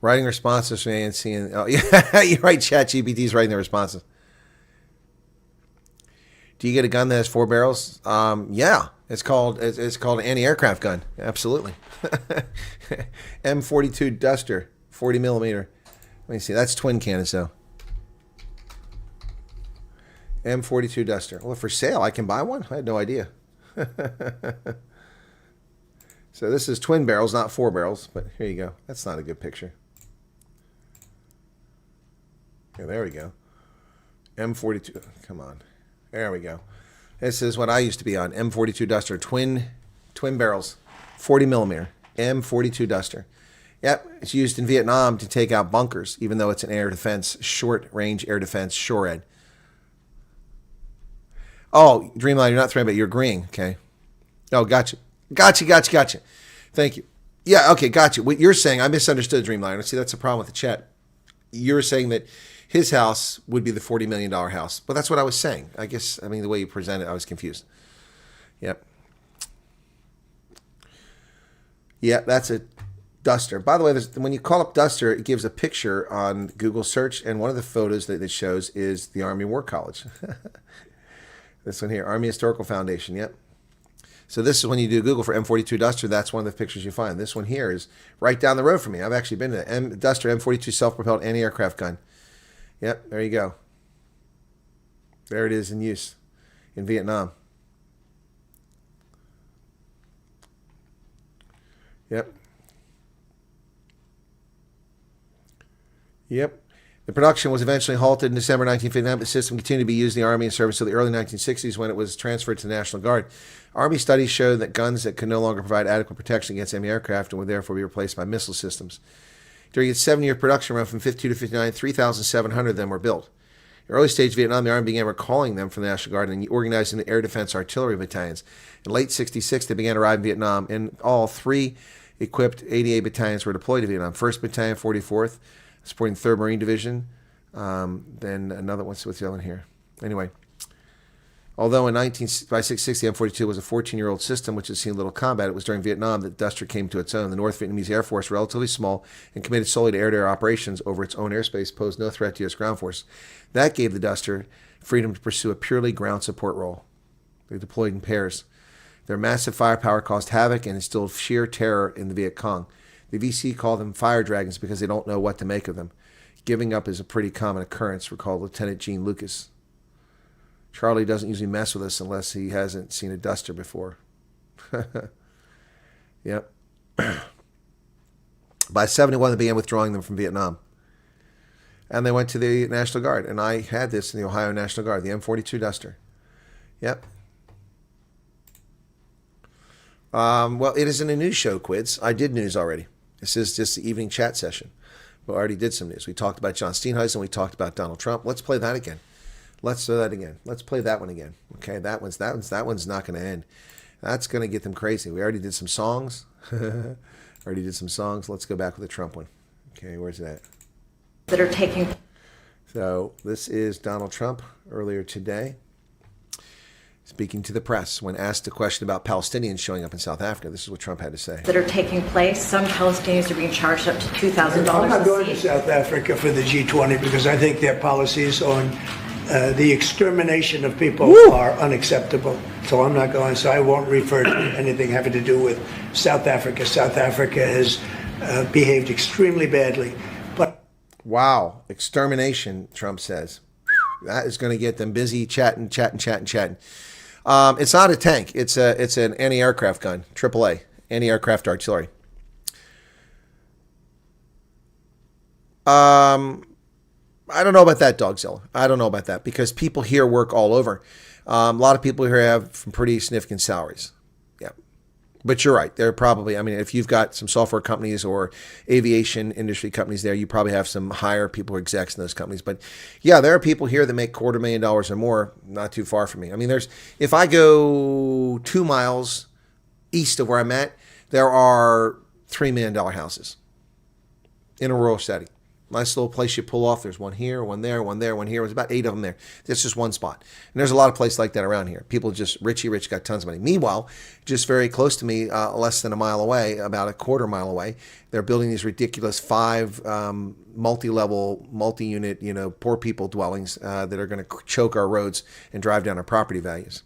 Writing responses from ANC. And, oh, yeah, you're right, ChatGPT's writing the responses. Do you get a gun that has 4 barrels? Yeah. It's called an anti-aircraft gun. Absolutely. M42 Duster, 40 millimeter. Let me see. That's twin cannons though. M42 Duster. Well, for sale, I can buy one. I had no idea. So this is twin barrels, not 4 barrels. But here you go. That's not a good picture. Yeah, there we go. M42. Come on. There we go. This is what I used to be on, M42 Duster, twin barrels, 40 millimeter, M42 Duster. Yep, it's used in Vietnam to take out bunkers, even though it's an air defense, short-range air defense, SHORAD. Oh, Dreamline, you're not threatened, but you're agreeing, okay. Oh, gotcha. Thank you. Yeah, okay, gotcha. What you're saying, I misunderstood, Dreamliner. See, that's the problem with the chat. You're saying that his house would be the $40 million house. But that's what I was saying. I guess, the way you presented it, I was confused. Yep. Yeah, that's a duster. By the way, when you call up duster, it gives a picture on Google search, and one of the photos that it shows is the Army War College. This one here, Army Historical Foundation. Yep. So this is when you do Google for M42 duster. That's one of the pictures you find. This one here is right down the road from me. I've actually been to the duster M42 self-propelled anti-aircraft gun. Yep, there you go. There it is in use in Vietnam. Yep. Yep. The production was eventually halted in December 1959, but the system continued to be used in the Army and service until the early 1960s when it was transferred to the National Guard. Army studies showed that guns that could no longer provide adequate protection against enemy aircraft and would therefore be replaced by missile systems. During its 7-year production run from 52 to 59, 3,700 of them were built. In the early stage of Vietnam, the Army began recalling them from the National Guard and organizing the air defense artillery battalions. In late 66, they began to arrive in Vietnam. In all, 3 equipped 88 battalions were deployed to Vietnam. 1st Battalion, 44th, supporting 3rd Marine Division. Then another one. What's the other one here? Anyway, although by 660, M42 was a 14-year-old system which had seen little combat, it was during Vietnam that Duster came to its own. The North Vietnamese Air Force, relatively small and committed solely to air-to-air operations over its own airspace, posed no threat to U.S. ground force. That gave the Duster freedom to pursue a purely ground support role. They deployed in pairs. Their massive firepower caused havoc and instilled sheer terror in the Viet Cong. The VC called them fire dragons because they don't know what to make of them. Giving up is a pretty common occurrence, recalled Lieutenant Gene Lucas. Charlie doesn't usually mess with us unless he hasn't seen a duster before. Yep. By 71, they began withdrawing them from Vietnam. And they went to the National Guard. And I had this in the Ohio National Guard, the M42 Duster. Yep. Well, it isn't a news show, Quids. I did news already. This is just the evening chat session. We already did some news. We talked about John Steenhuisen. We talked about Donald Trump. Let's play that again. Let's do that again. Let's play that one again. Okay, that one's not going to end. That's going to get them crazy. We already did some songs. Let's go back with the Trump one. Okay, where's that? That are taking. So this is Donald Trump earlier today, speaking to the press when asked a question about Palestinians showing up in South Africa. This is what Trump had to say. That are taking place. Some Palestinians are being charged up to $2,000. I'm not going to South Africa for the G20 because I think their policies on the extermination of people are unacceptable. So I'm not going. So I won't refer to anything having to do with South Africa. South Africa has behaved extremely badly. But wow, extermination, Trump says. That is going to get them busy chatting. It's not a tank. It's an anti-aircraft gun, AAA, anti-aircraft artillery. I don't know about that, Dogzilla. I don't know about that because people here work all over. A lot of people here have some pretty significant salaries. Yeah. But you're right. They're probably, I mean, if you've got some software companies or aviation industry companies there, you probably have some higher people, execs in those companies. But yeah, there are people here that make $250,000 or more, not too far from me. I mean, if I go 2 miles east of where I'm at, there are $3 million houses in a rural setting. Nice little place you pull off. There's one here, one there, one there, one here. There's about 8 of them there. That's just one spot. And there's a lot of places like that around here. People just rich, got tons of money. Meanwhile, just very close to me, less than a mile away, about a quarter mile away, they're building these ridiculous 5 multi-level, multi-unit, poor people dwellings that are going to choke our roads and drive down our property values.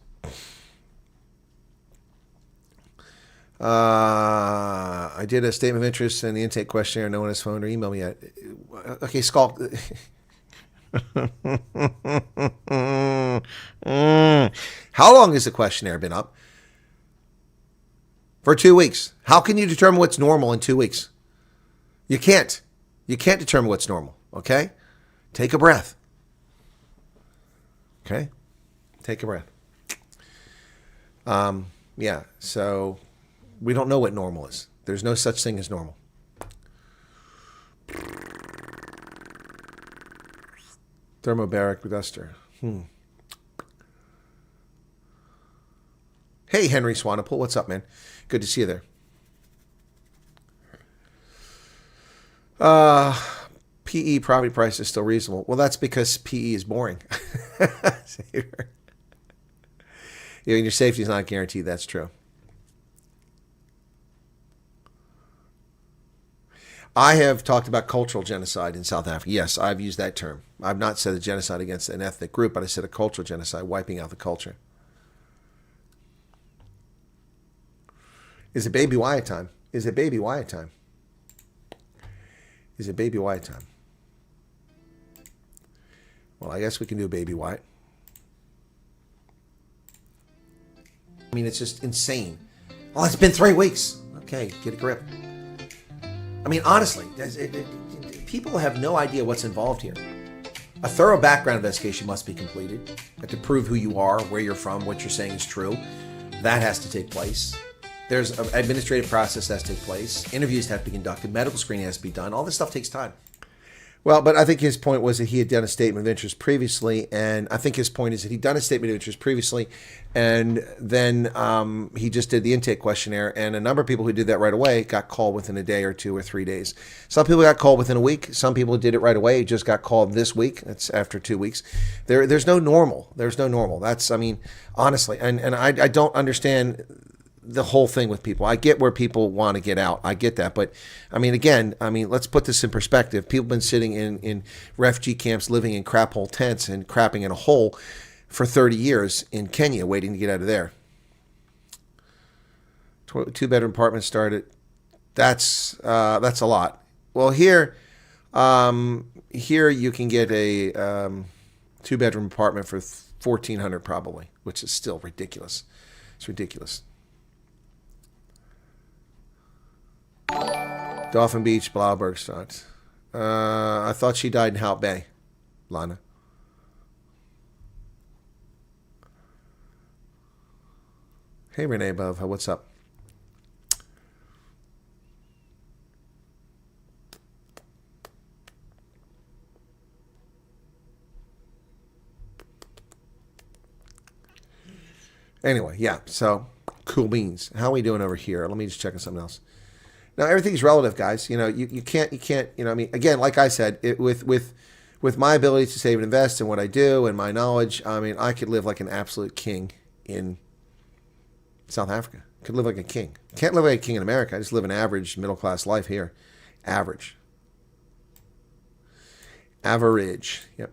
I did a statement of interest in the intake questionnaire. No one has phoned or emailed me yet. Okay, Skull. How long has the questionnaire been up? For 2 weeks. How can you determine what's normal in 2 weeks? You can't. You can't determine what's normal. Okay? Take a breath. Okay? Take a breath. Yeah, so we don't know what normal is. There's no such thing as normal. Thermobaric duster. Hey, Henry Swanepoel. What's up, man? Good to see you there. PE property price is still reasonable. Well, that's because PE is boring. Your safety is not guaranteed. That's true. I have talked about cultural genocide in South Africa. Yes, I've used that term. I've not said a genocide against an ethnic group, but I said a cultural genocide, wiping out the culture. Is it Baby Wyatt time? Is it Baby Wyatt time? Is it Baby Wyatt time? Well, I guess we can do Baby Wyatt. I mean, it's just insane. Oh, it's been 3 weeks. Okay, get a grip. I mean, honestly, people have no idea what's involved here. A thorough background investigation must be completed to prove who you are, where you're from, what you're saying is true. That has to take place. There's an administrative process that has to take place. Interviews have to be conducted. Medical screening has to be done. All this stuff takes time. Well, but I think his point was that he had done a statement of interest previously, and I think his point is that he'd done a statement of interest previously, and then he just did the intake questionnaire, and a number of people who did that right away got called within a day or 2 or 3 days. Some people got called within a week. Some people did it right away, just got called this week. That's after 2 weeks. There's no normal. There's no normal. That's, I mean, honestly, and I don't understand the whole thing with people. I get where people want to get out. I get that. But I mean, again, let's put this in perspective. People have been sitting in refugee camps, living in crap hole tents and crapping in a hole for 30 years in Kenya, waiting to get out of there. 2-bedroom apartment started. That's a lot. Well, here you can get a 2-bedroom apartment for $1,400 probably, which is still ridiculous. It's ridiculous. Dolphin Beach, Blaubergstadt. I thought she died in Hout Bay, Lana. Hey, Renee Above, what's up? Anyway, yeah, so cool beans. How are we doing over here? Let me just check on something else. Now, everything's relative, guys. You know, you can't, you know, I mean, again, like I said, with my ability to save and invest and what I do and my knowledge, I mean, I could live like an absolute king in South Africa. Could live like a king. Can't live like a king in America. I just live an average middle-class life here. Average. Yep.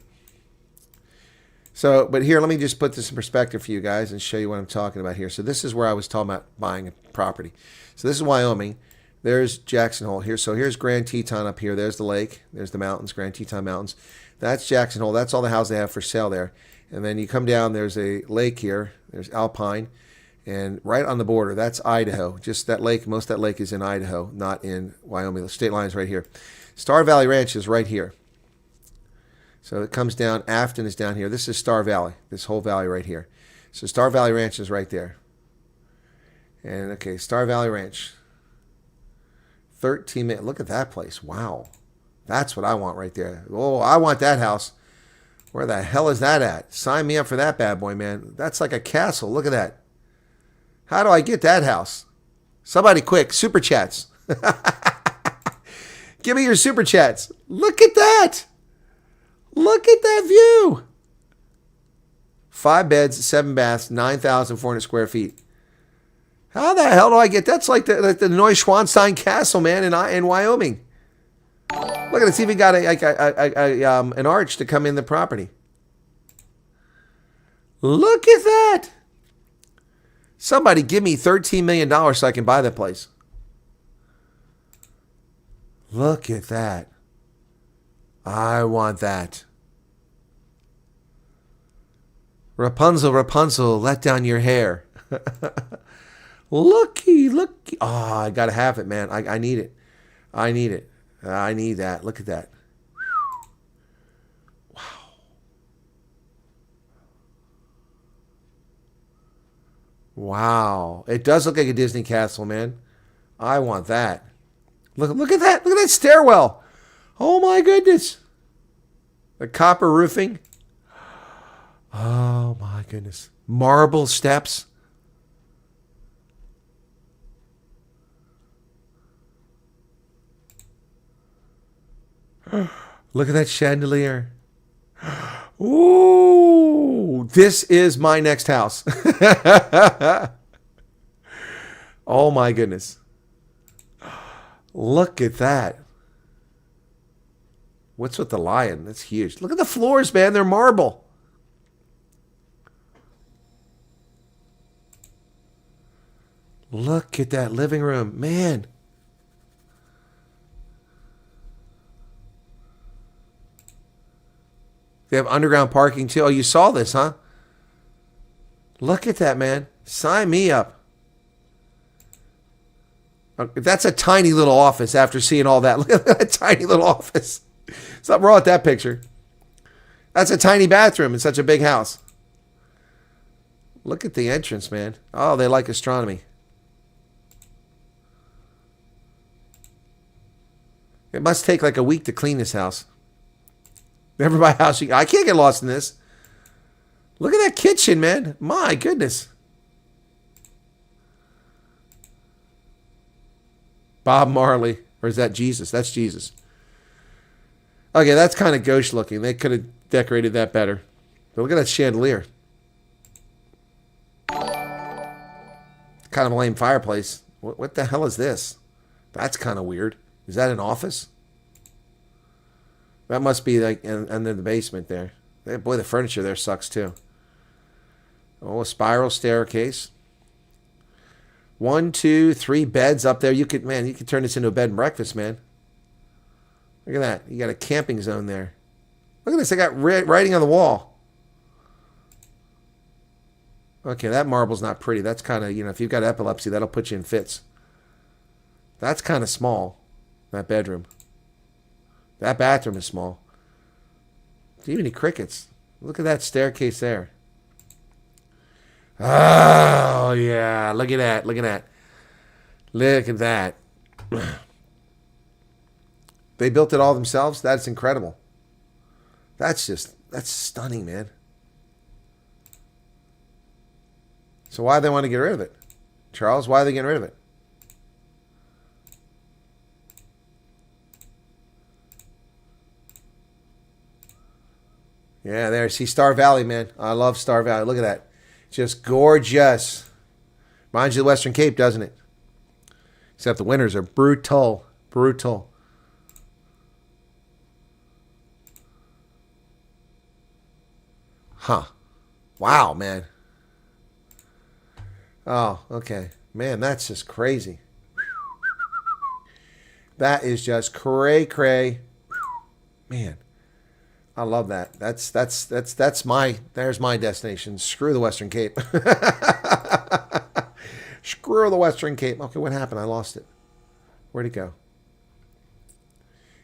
So, but here, let me just put this in perspective for you guys and show you what I'm talking about here. So this is where I was talking about buying a property. So this is Wyoming. There's Jackson Hole here. So here's Grand Teton up here. There's the lake. There's the mountains, Grand Teton Mountains. That's Jackson Hole. That's all the houses they have for sale there. And then you come down, there's a lake here. There's Alpine. And right on the border, that's Idaho. Just that lake, most of that lake is in Idaho, not in Wyoming. The state line is right here. Star Valley Ranch is right here. So it comes down, Afton is down here. This is Star Valley, this whole valley right here. So Star Valley Ranch is right there. And okay, Star Valley Ranch. 13 minutes. Look at that place. Wow. That's what I want right there. Oh, I want that house. Where the hell is that at? Sign me up for that bad boy, man. That's like a castle. Look at that. How do I get that house? Somebody quick. Super chats. Give me your super chats. Look at that. Look at that view. 5 beds, 7 baths, 9,400 square feet. How the hell do I get? That's like the Neuschwanstein Castle, man, in Wyoming. Look at it. It's even got an arch to come in the property. Look at that. Somebody give me $13 million so I can buy that place. Look at that. I want that. Rapunzel, Rapunzel, let down your hair. Looky. Oh, I got to have it, man. I need it. I need it. I need that. Look at that. Wow. Wow. It does look like a Disney castle, man. I want that. Look at that. Look at that stairwell. Oh, my goodness. The copper roofing. Oh, my goodness. Marble steps. Look at that chandelier. Ooh, this is my next house. Oh my goodness. Look at that. What's with the lion? That's huge. Look at the floors, man. They're marble. Look at that living room. Man. They have underground parking too. Oh, you saw this, huh? Look at that, man. Sign me up. That's a tiny little office after seeing all that. Look at that tiny little office. Something wrong with that picture. That's a tiny bathroom in such a big house. Look at the entrance, man. Oh, they like astronomy. It must take like a week to clean this house. Never buy a house. I can't get lost in this. Look at that kitchen, man. My goodness. Bob Marley. Or is that Jesus? That's Jesus. Okay, that's kind of gauche looking. They could have decorated that better. But look at that chandelier. Kind of a lame fireplace. What the hell is this? That's kind of weird. Is that an office? That must be like under the basement there. Boy, the furniture there sucks too. Oh, a spiral staircase. 1, 2, 3 beds up there. You could turn this into a bed and breakfast, man. Look at that. You got a camping zone there. Look at this. They got writing on the wall. Okay, that marble's not pretty. That's kind of, if you've got epilepsy, that'll put you in fits. That's kind of small, that bedroom. That bathroom is small. Do you have any crickets? Look at that staircase there. Oh, yeah. Look at that. Look at that. Look at that. They built it all themselves? That's incredible. That's stunning, man. So why do they want to get rid of it? Charles, why are they getting rid of it? Yeah, there. See Star Valley, man. I love Star Valley. Look at that. Just gorgeous. Reminds you of the Western Cape, doesn't it? Except the winters are brutal. Brutal. Huh. Wow, man. Oh, okay. Man, that's just crazy. That is just cray. Man. I love that. There's my destination. Screw the Western Cape. Screw the Western Cape. Okay, what happened? I lost it. Where'd it go?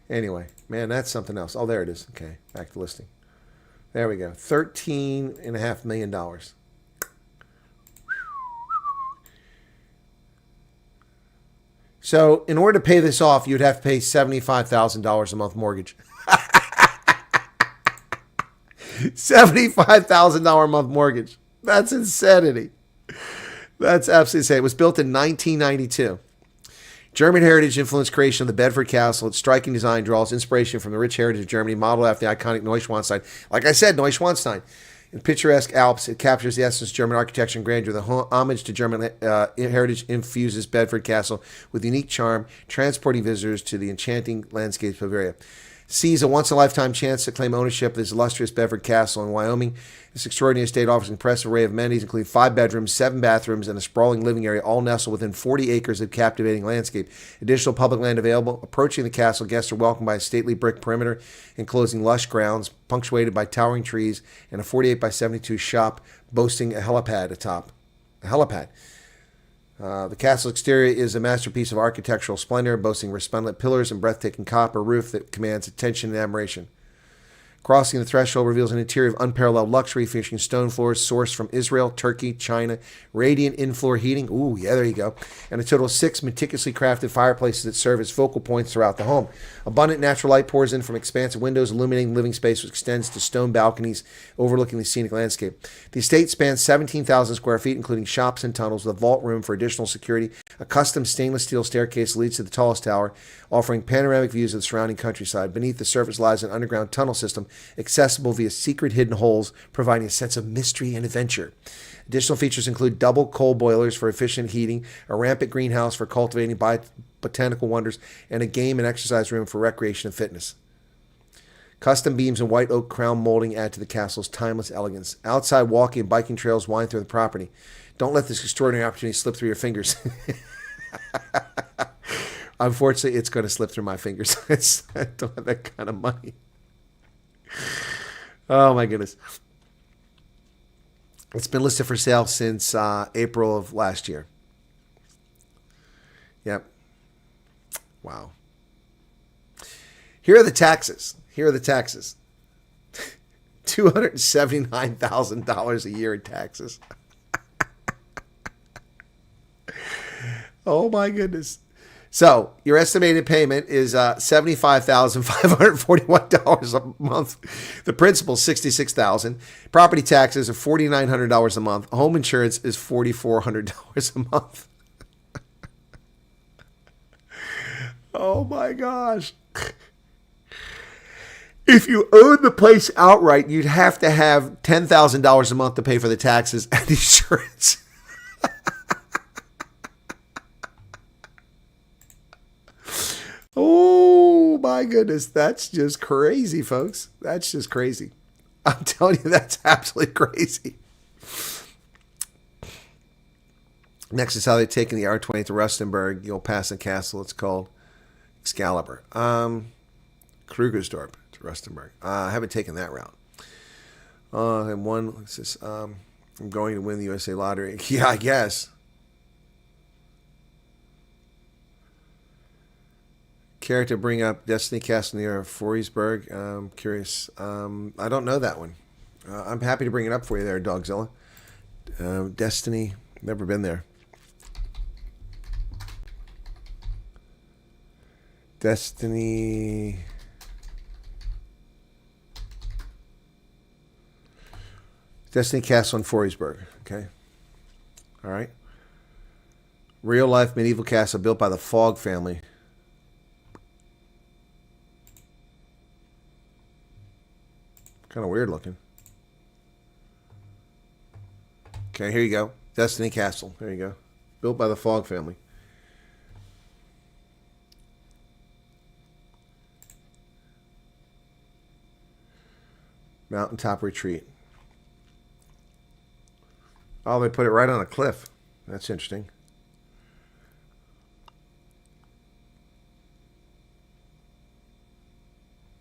Anyway, man, that's something else. Oh, there it is. Okay, back to listing. There we go. $13.5 million. So, in order to pay this off, you'd have to pay $75,000 a month mortgage. $75,000 a month mortgage. That's insanity. That's absolutely insane. It was built in 1992. German heritage influenced creation of the Bedford Castle. Its striking design draws inspiration from the rich heritage of Germany, modeled after the iconic Neuschwanstein. Like I said, Neuschwanstein. In picturesque Alps, it captures the essence of German architecture and grandeur. The homage to German heritage infuses Bedford Castle with unique charm, transporting visitors to the enchanting landscapes of Bavaria. Sees a once-in-a-lifetime chance to claim ownership of this illustrious Bedford Castle in Wyoming. This extraordinary estate offers an impressive array of amenities, including 5 bedrooms, 7 bathrooms, and a sprawling living area, all nestled within 40 acres of captivating landscape. Additional public land available. Approaching the castle, guests are welcomed by a stately brick perimeter, enclosing lush grounds, punctuated by towering trees, and a 48 by 72 shop boasting a helipad atop. A helipad. The castle exterior is a masterpiece of architectural splendor, boasting resplendent pillars and breathtaking copper roof that commands attention and admiration. Crossing the threshold reveals an interior of unparalleled luxury, featuring stone floors sourced from Israel, Turkey, China, radiant in-floor heating. Ooh, yeah, there you go. And a total of 6 meticulously crafted fireplaces that serve as focal points throughout the home. Abundant natural light pours in from expansive windows, illuminating living space, which extends to stone balconies overlooking the scenic landscape. The estate spans 17,000 square feet, including shops and tunnels, with a vault room for additional security. A custom stainless steel staircase leads to the tallest tower, offering panoramic views of the surrounding countryside. Beneath the surface lies an underground tunnel system, accessible via secret hidden holes, providing a sense of mystery and adventure. Additional features include double coal boilers for efficient heating, a rampant greenhouse for cultivating botanical wonders, and a game and exercise room for recreation and fitness. Custom beams and white oak crown molding add to the castle's timeless elegance. Outside walking and biking trails wind through the property. Don't let this extraordinary opportunity slip through your fingers. Unfortunately, it's going to slip through my fingers. I don't have that kind of money. Oh, my goodness. It's been listed for sale since April of last year. Yep. Wow. Here are the taxes. $279,000 a year in taxes. Oh, my goodness. So your estimated payment is $75,541 a month. The principal is $66,000. Property taxes are $4,900 a month. Home insurance is $4,400 a month. Oh my gosh. If you own the place outright, you'd have to have $10,000 a month to pay for the taxes and insurance. Oh my goodness, that's just crazy, folks. That's just crazy. I'm telling you, that's absolutely crazy. Next is how they're taking the R20 to Rustenburg. You'll pass a castle. It's called Excalibur. Krugersdorp to Rustenburg. I haven't taken that route. And one says, I'm going to win the USA lottery. Yeah, I guess. Care to bring up Destiny Castle near Foriesburg? I'm curious. I don't know that one. I'm happy to bring it up for you there, Dogzilla. Destiny, never been there. Destiny. Destiny Castle in Foriesburg. Okay. All right. Real life medieval castle built by the Fogg family. Kind of weird looking. Okay, here you go. Destiny Castle. There you go. Built by the Fogg family. Mountaintop retreat. Oh, they put it right on a cliff. That's interesting.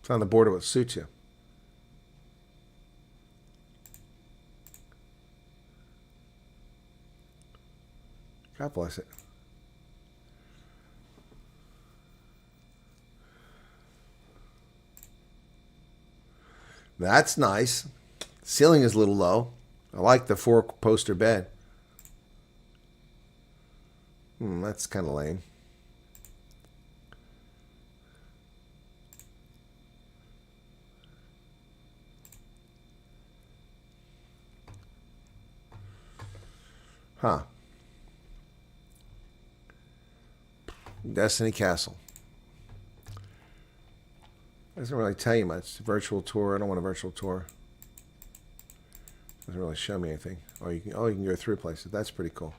It's on the border with Sutia. God bless it. That's nice. Ceiling is a little low. I like the 4-poster bed. That's kind of lame. Huh. Destiny Castle. Doesn't really tell you much. Virtual tour. I don't want a virtual tour. Doesn't really show me anything. Oh, you can go through places. That's pretty cool.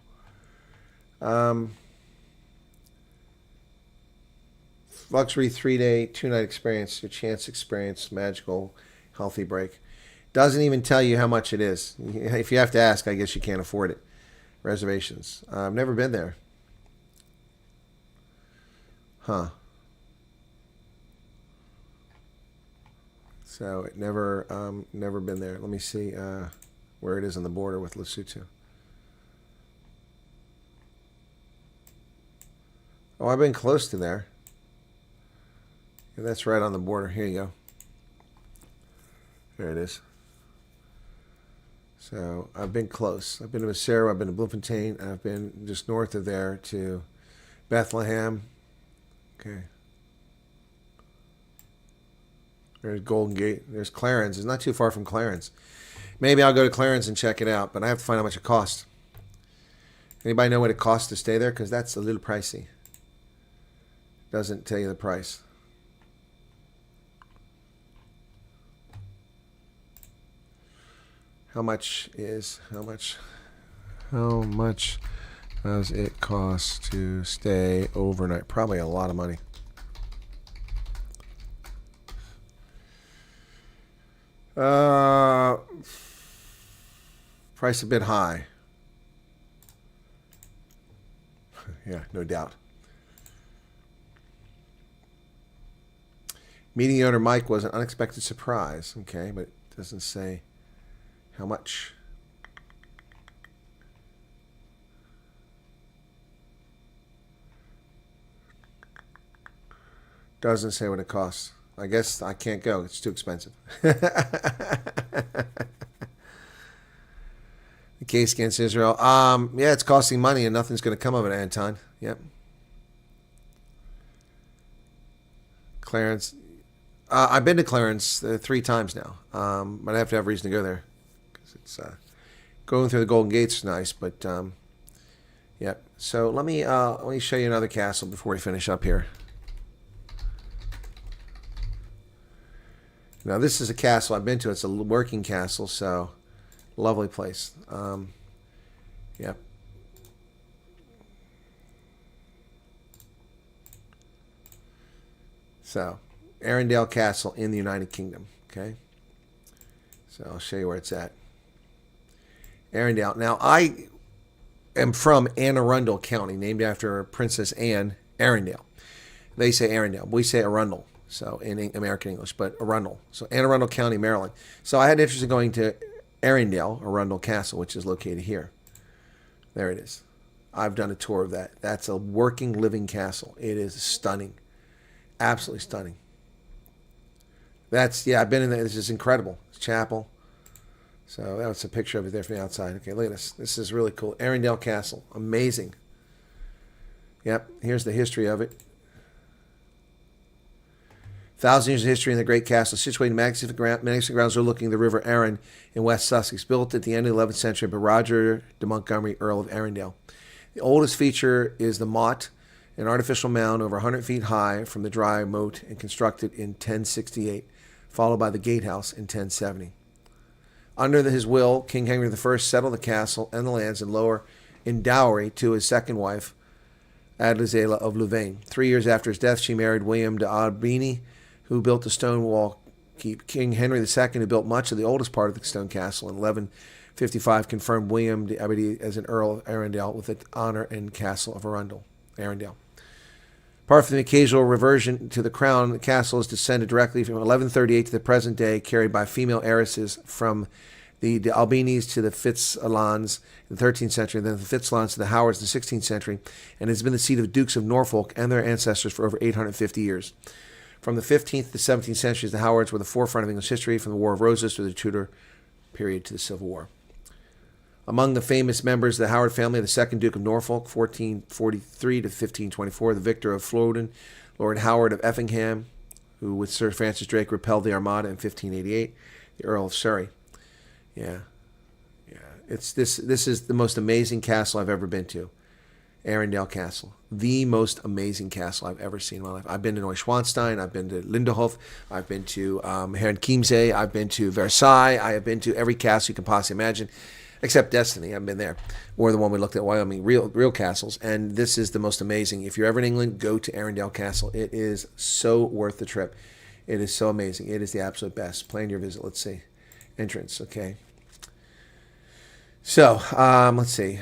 Luxury 3-day, 2-night experience. Your chance experience. Magical, healthy break. Doesn't even tell you how much it is. If you have to ask, I guess you can't afford it. Reservations. I've never been there. Huh. So it never been there. Let me see where it is on the border with Lesotho. Oh, I've been close to there. Yeah, that's right on the border. Here you go. There it is. So I've been close. I've been to Maseru, I've been to Bloemfontein, and I've been just north of there to Bethlehem. Okay. There's Golden Gate. There's Clarence. It's not too far from Clarence. Maybe I'll go to Clarence and check it out, but I have to find out how much it costs. Anybody know what it costs to stay there? Because that's a little pricey. Doesn't tell you the price. How much does it cost to stay overnight? Probably a lot of money. Price a bit high. Yeah, no doubt. Meeting the owner, Mike, was an unexpected surprise. Okay, but it doesn't say how much. Doesn't say what it costs. I guess I can't go. It's too expensive. The case against Israel. Yeah, it's costing money and nothing's going to come of it, Anton. Yep. Clarence. I've been to Clarence 3 times now, but I have to have reason to go there because it's going through the Golden Gates is nice. But yep. So let me show you another castle before we finish up here. Now this is a castle I've been to. It's a working castle, so lovely place. Yep. So. Arundel Castle in the United Kingdom. Okay, so I'll show you where it's at. Arundel. Now I am from Anne Arundel County, named after Princess Anne Arundel. They say Arundel. We say Arundel. So in American English, but Arundel. So Anne Arundel County, Maryland. So I had interest in going to Arundel, Arundel Castle, which is located here. There it is. I've done a tour of that. That's a working, living castle. It is stunning, absolutely stunning. Yeah, I've been in there. This is incredible. It's chapel. So that was a picture of it there from the outside. Okay, look at this. This is really cool. Arundel Castle. Amazing. Yep, here's the history of it. 1,000 years of history in the great castle, situated in magnificent grounds overlooking the River Arun in West Sussex, built at the end of the 11th century by Roger de Montgomery, Earl of Arundel. The oldest feature is the motte, an artificial mound over 100 feet high from the dry moat and constructed in 1068. Followed by the gatehouse in 1070. Under his will, King Henry I settled the castle and the lands in dowry to his second wife, Adlisela of Louvain. 3 years after his death, she married William de Albini, who built the stone wall keep. King Henry II, who built much of the oldest part of the stone castle in 1155, confirmed William de Albini as an Earl of Arundel with the honor and castle of Arundel. Apart from the occasional reversion to the crown, the castle is descended directly from 1138 to the present day, carried by female heiresses from the de Albinis to the Fitzalands in the 13th century, then the Fitzalands to the Howards in the 16th century, and has been the seat of Dukes of Norfolk and their ancestors for over 850 years. From the 15th to 17th centuries, the Howards were the forefront of English history, from the War of Roses to the Tudor period to the Civil War. Among the famous members of the Howard family, the second Duke of Norfolk, 1443 to 1524, the Victor of Flodden, Lord Howard of Effingham, who with Sir Francis Drake repelled the Armada in 1588, the Earl of Surrey. Yeah. This is the most amazing castle I've ever been to. Arundel Castle. The most amazing castle I've ever seen in my life. I've been to Neuschwanstein, I've been to Lindenhof, I've been to Herren Chiemsee, I've been to Versailles, I have been to every castle you can possibly imagine. Except Destiny, I haven't been there. Or the one we looked at, Wyoming, real castles. And this is the most amazing. If you're ever in England, go to Arundel Castle. It is so worth the trip. It is so amazing. It is the absolute best. Plan your visit. Let's see. Entrance, okay. So, let's see.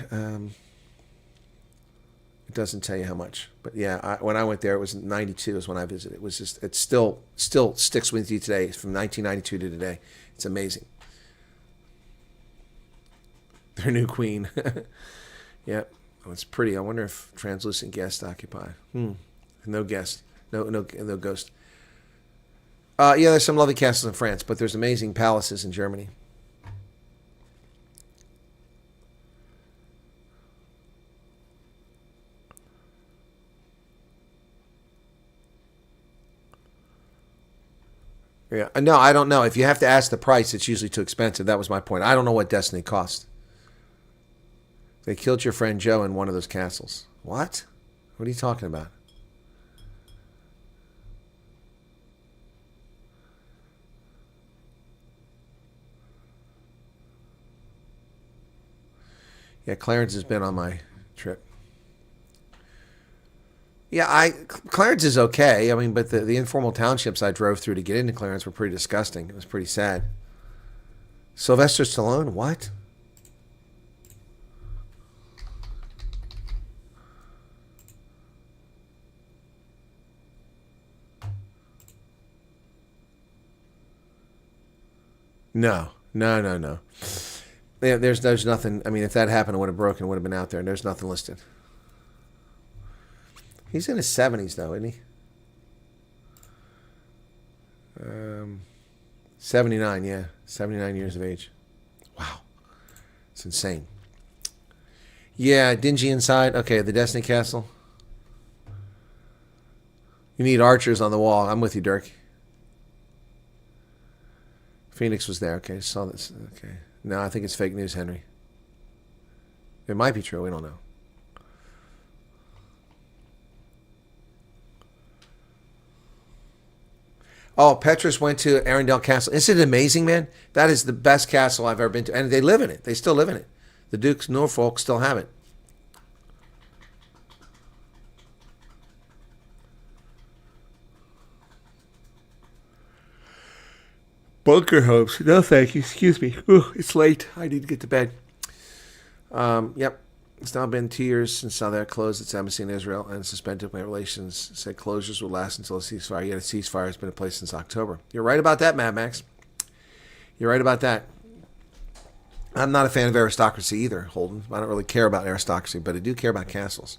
It doesn't tell you how much. But yeah, when I went there, it was 92 is when I visited. It was just, it still sticks with you today. It's from 1992 to today. It's amazing. Their new queen. Yep. Oh, it's pretty. I wonder if translucent guests occupy. No guest. No ghost. Yeah, there's some lovely castles in France, but there's amazing palaces in Germany. Yeah. No, I don't know. If you have to ask the price, it's usually too expensive. That was my point. I don't know what Destiny cost. They killed your friend Joe in one of those castles. What? What are you talking about? Yeah, Clarence has been on my trip. Yeah, Clarence is okay. I mean, but the informal townships I drove through to get into Clarence were pretty disgusting. It was pretty sad. Sylvester Stallone? What? No. There's nothing. I mean, if that happened, it would have broken. It would have been out there. And there's nothing listed. He's in his 70s, though, isn't he? 79, yeah. 79 years of age. Wow. It's insane. Yeah, dingy inside. Okay, the Destiny Castle. You need archers on the wall. I'm with you, Dirk. Phoenix was there. Okay, saw this. Okay. No, I think it's fake news, Henry. It might be true. We don't know. Oh, Petrus went to Arundel Castle. Isn't it amazing, man? That is the best castle I've ever been to. And they live in it. They still live in it. The Dukes of Norfolk still have it. Bunker homes. No, thank you. Excuse me. Ooh, it's late. I need to get to bed. Yep. It's now been 2 years since Saudi Arabia closed its embassy in Israel and suspended diplomatic relations. Said closures will last until a ceasefire. Yet a ceasefire has been in place since October. You're right about that, Mad Max. You're right about that. I'm not a fan of aristocracy either, Holden. I don't really care about aristocracy, but I do care about castles.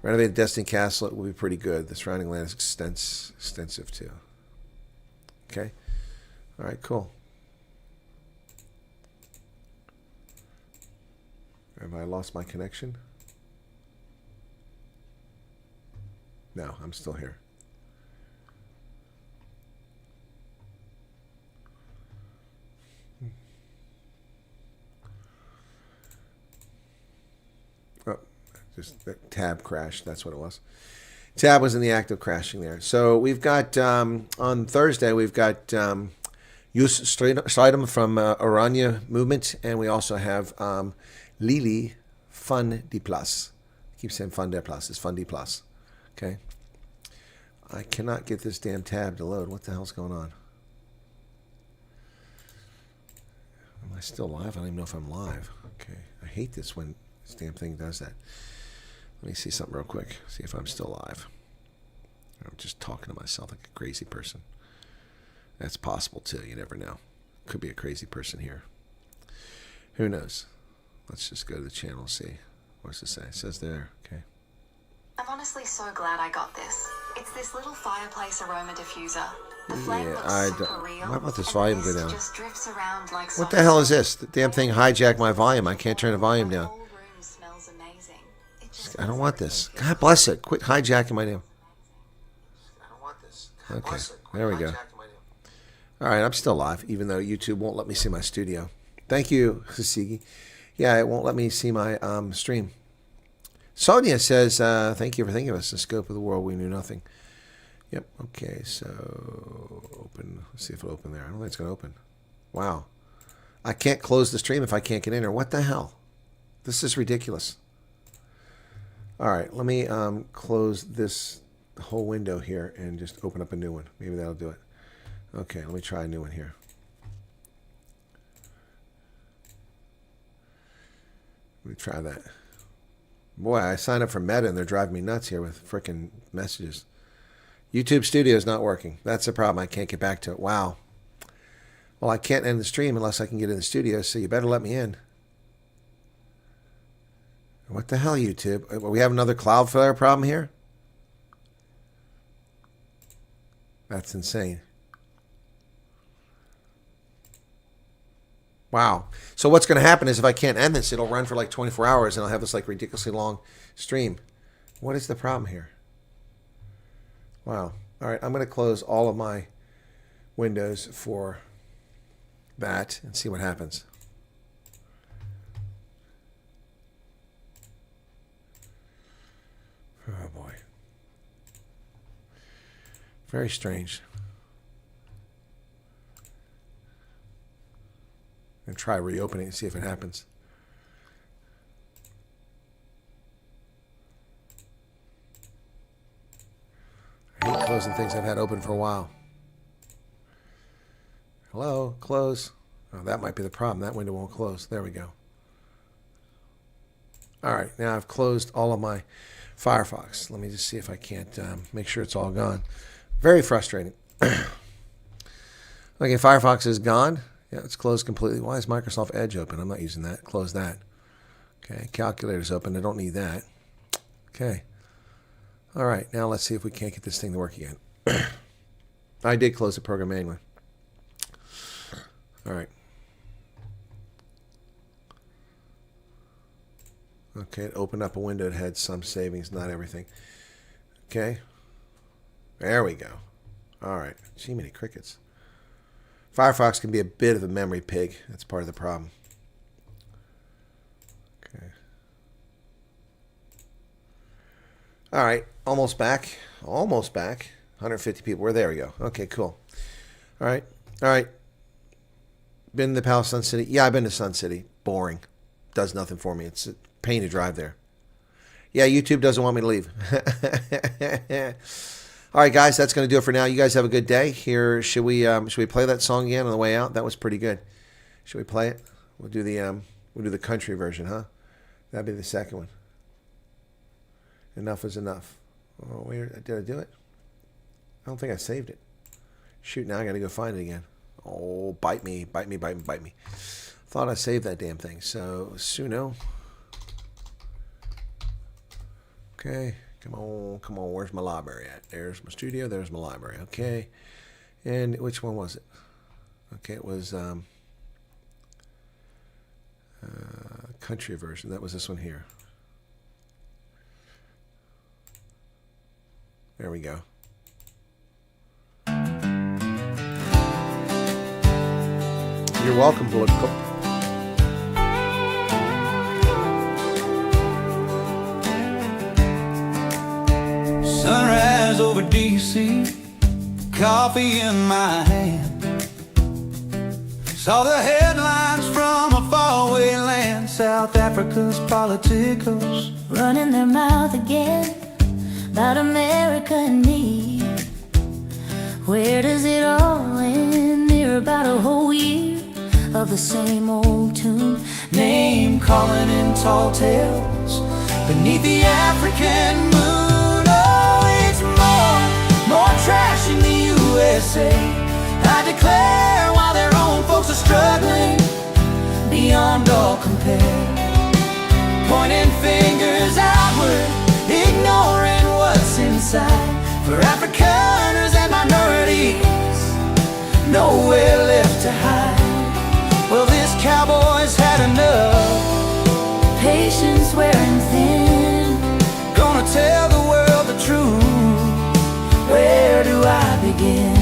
Renovated Destiny Castle, it will be pretty good. The surrounding land is extensive too. Okay. All right, cool. Have I lost my connection? No, I'm still here. Oh, just the tab crashed. That's what it was. Tab was in the act of crashing there. So we've got, on Thursday, we've got Jus Strijdom from Oranje Movement, and we also have Lili Fun de Plus. I keep saying Fun de Plus. It's Fun de Plus. Okay. I cannot get this damn tab to load. What the hell's going on? Am I still live? I don't even know if I'm live. Okay. I hate this when this damn thing does that. Let me see something real quick. See if I'm still live. I'm just talking to myself like a crazy person. That's possible too. You never know. Could be a crazy person here. Who knows? Let's just go to the channel and see. What's it say? It says there. Okay. I'm honestly so glad I got this. It's this little fireplace aroma diffuser. The flame looks super real. Why about this volume go down? Just drifts around like what the hell is this? The damn thing hijacked my volume. I can't turn the volume down. The whole room smells amazing. I don't want this. God bless it. Quit hijacking my damn. I don't want this. Okay. There we go. All right. I'm still live, even though YouTube won't let me see my studio. Thank you, Hasigi. Yeah, it won't let me see my stream. Sonia says, thank you for thinking of us. The scope of the world, we knew nothing. Yep. Okay, so open. Let's see if it'll open there. I don't think it's going to open. Wow. I can't close the stream if I can't get in there. What the hell? This is ridiculous. All right, let me close this whole window here and just open up a new one. Maybe that'll do it. Okay, let me try a new one here. Let me try that. Boy, I signed up for Meta and they're driving me nuts here with frickin' messages. YouTube Studio is not working. That's the problem. I can't get back to it. Wow. Well, I can't end the stream unless I can get in the studio, so you better let me in. What the hell, YouTube? We have another Cloudflare problem here? That's insane. Wow. So what's going to happen is if I can't end this, it'll run for like 24 hours and I'll have this like ridiculously long stream. What is the problem here? Wow. All right. I'm going to close all of my windows for that and see what happens. Oh boy. Very strange. And try reopening and see if it happens. I hate closing things I've had open for a while. Hello, close. Oh, that might be the problem. That window won't close. There we go. All right, now I've closed all of my Firefox. Let me just see if I can't make sure it's all gone. Very frustrating. Okay, Firefox is gone. Yeah, it's closed completely. Why is Microsoft Edge open? I'm not using that. Close that. Okay, calculator's open. I don't need that. Okay. All right, now let's see if we can't get this thing to work again. I did close the program manually. All right. Okay, it opened up a window that had some savings, not everything. Okay. There we go. All right. Gee, many crickets. Firefox can be a bit of a memory pig. That's part of the problem. Okay. All right. Almost back. Almost back. 150 people. There we go. Okay, cool. All right. All right. Been to Palace Sun City? Yeah, I've been to Sun City. Boring. Does nothing for me. It's a pain to drive there. Yeah, YouTube doesn't want me to leave. All right, guys, that's going to do it for now. You guys have a good day. Here, should we play that song again on the way out? That was pretty good. Should we play it? We'll do the country version, huh? That'd be the second one. Enough is enough. Oh, where did I do it? I don't think I saved it. Shoot, now I got to go find it again. Oh, bite me, bite me, bite me, bite me. Thought I saved that damn thing. So, Suno. Okay, come on, come on. Where's my library at? There's my studio. There's my library. Okay, and which one was it? Okay, it was country version. That was this one here. There we go. You're welcome, political. Sunrise over DC, coffee in my hand. Saw the headlines from a faraway land, South Africa's politicos running their mouth again about America and me. Where does it all end? They're about a whole year of the same old tune, name calling in tall tales beneath the African moon. Oh, it's more trash in the USA, I declare, while their own folks are struggling beyond all compare. Pointing fingers outward, ignoring what's inside. For Afrikaners and minorities, nowhere left to hide. Well, this cowboy's had enough, patience wearing thin. Gonna tell the world the truth. Where do I begin?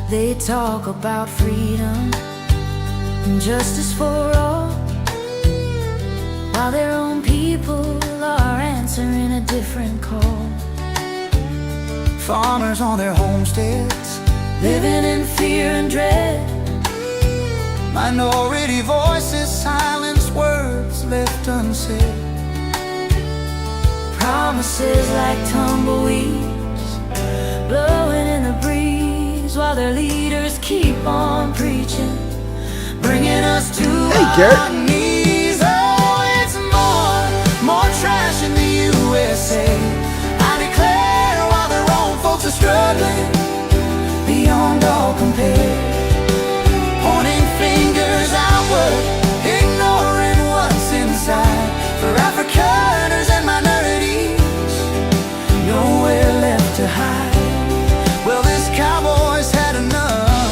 They talk about freedom and justice for all, while their own people are answering a different call. Farmers on their homesteads, living in fear and dread. Minority voices silence words left unsaid. Promises like tumbleweeds blowing in the breeze, while their leaders keep on preaching, bringing us to our knees. Oh, it's more trash in the USA, I declare, while their own folks are struggling beyond all compare. Pointing fingers outward, ignoring what's inside. For Afrikaners and minorities, nowhere left to hide. Well, this cowboy's had enough,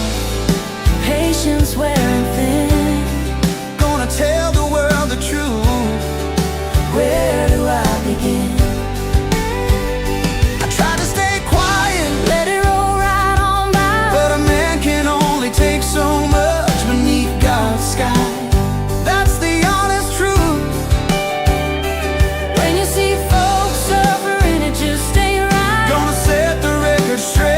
patience wearing thin. Gonna tell the world the truth. Where do I begin? I tried to stay quiet, let it roll right on by, but a man can only take so much beneath God's sky. That's the honest truth. When you see folks suffering, it just ain't right. Gonna set the record straight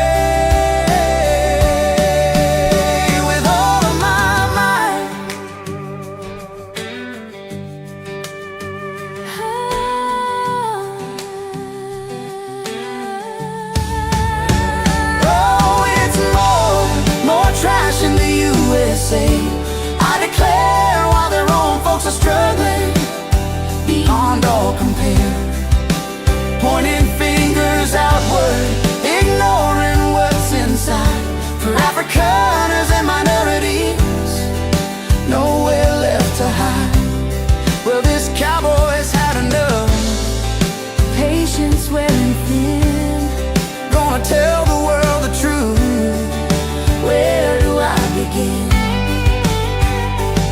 with all of my USA. I declare while their own folks are struggling beyond all compare, pointing fingers outward, ignoring what's inside. For Afrikaners and minorities, nowhere left to hide. Well, this cowboy's had enough, Patience wearing thin. gonna tell the world the truth. Where do I begin?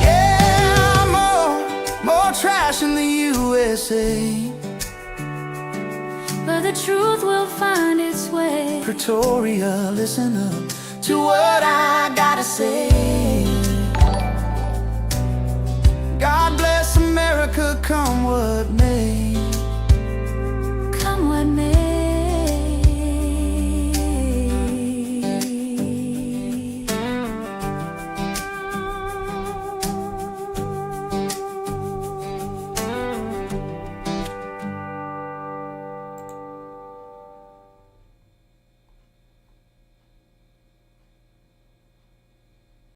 Yeah, more trash in the USA. But the truth will find its way. Pretoria, listen up to what I gotta say. God bless America, come what may.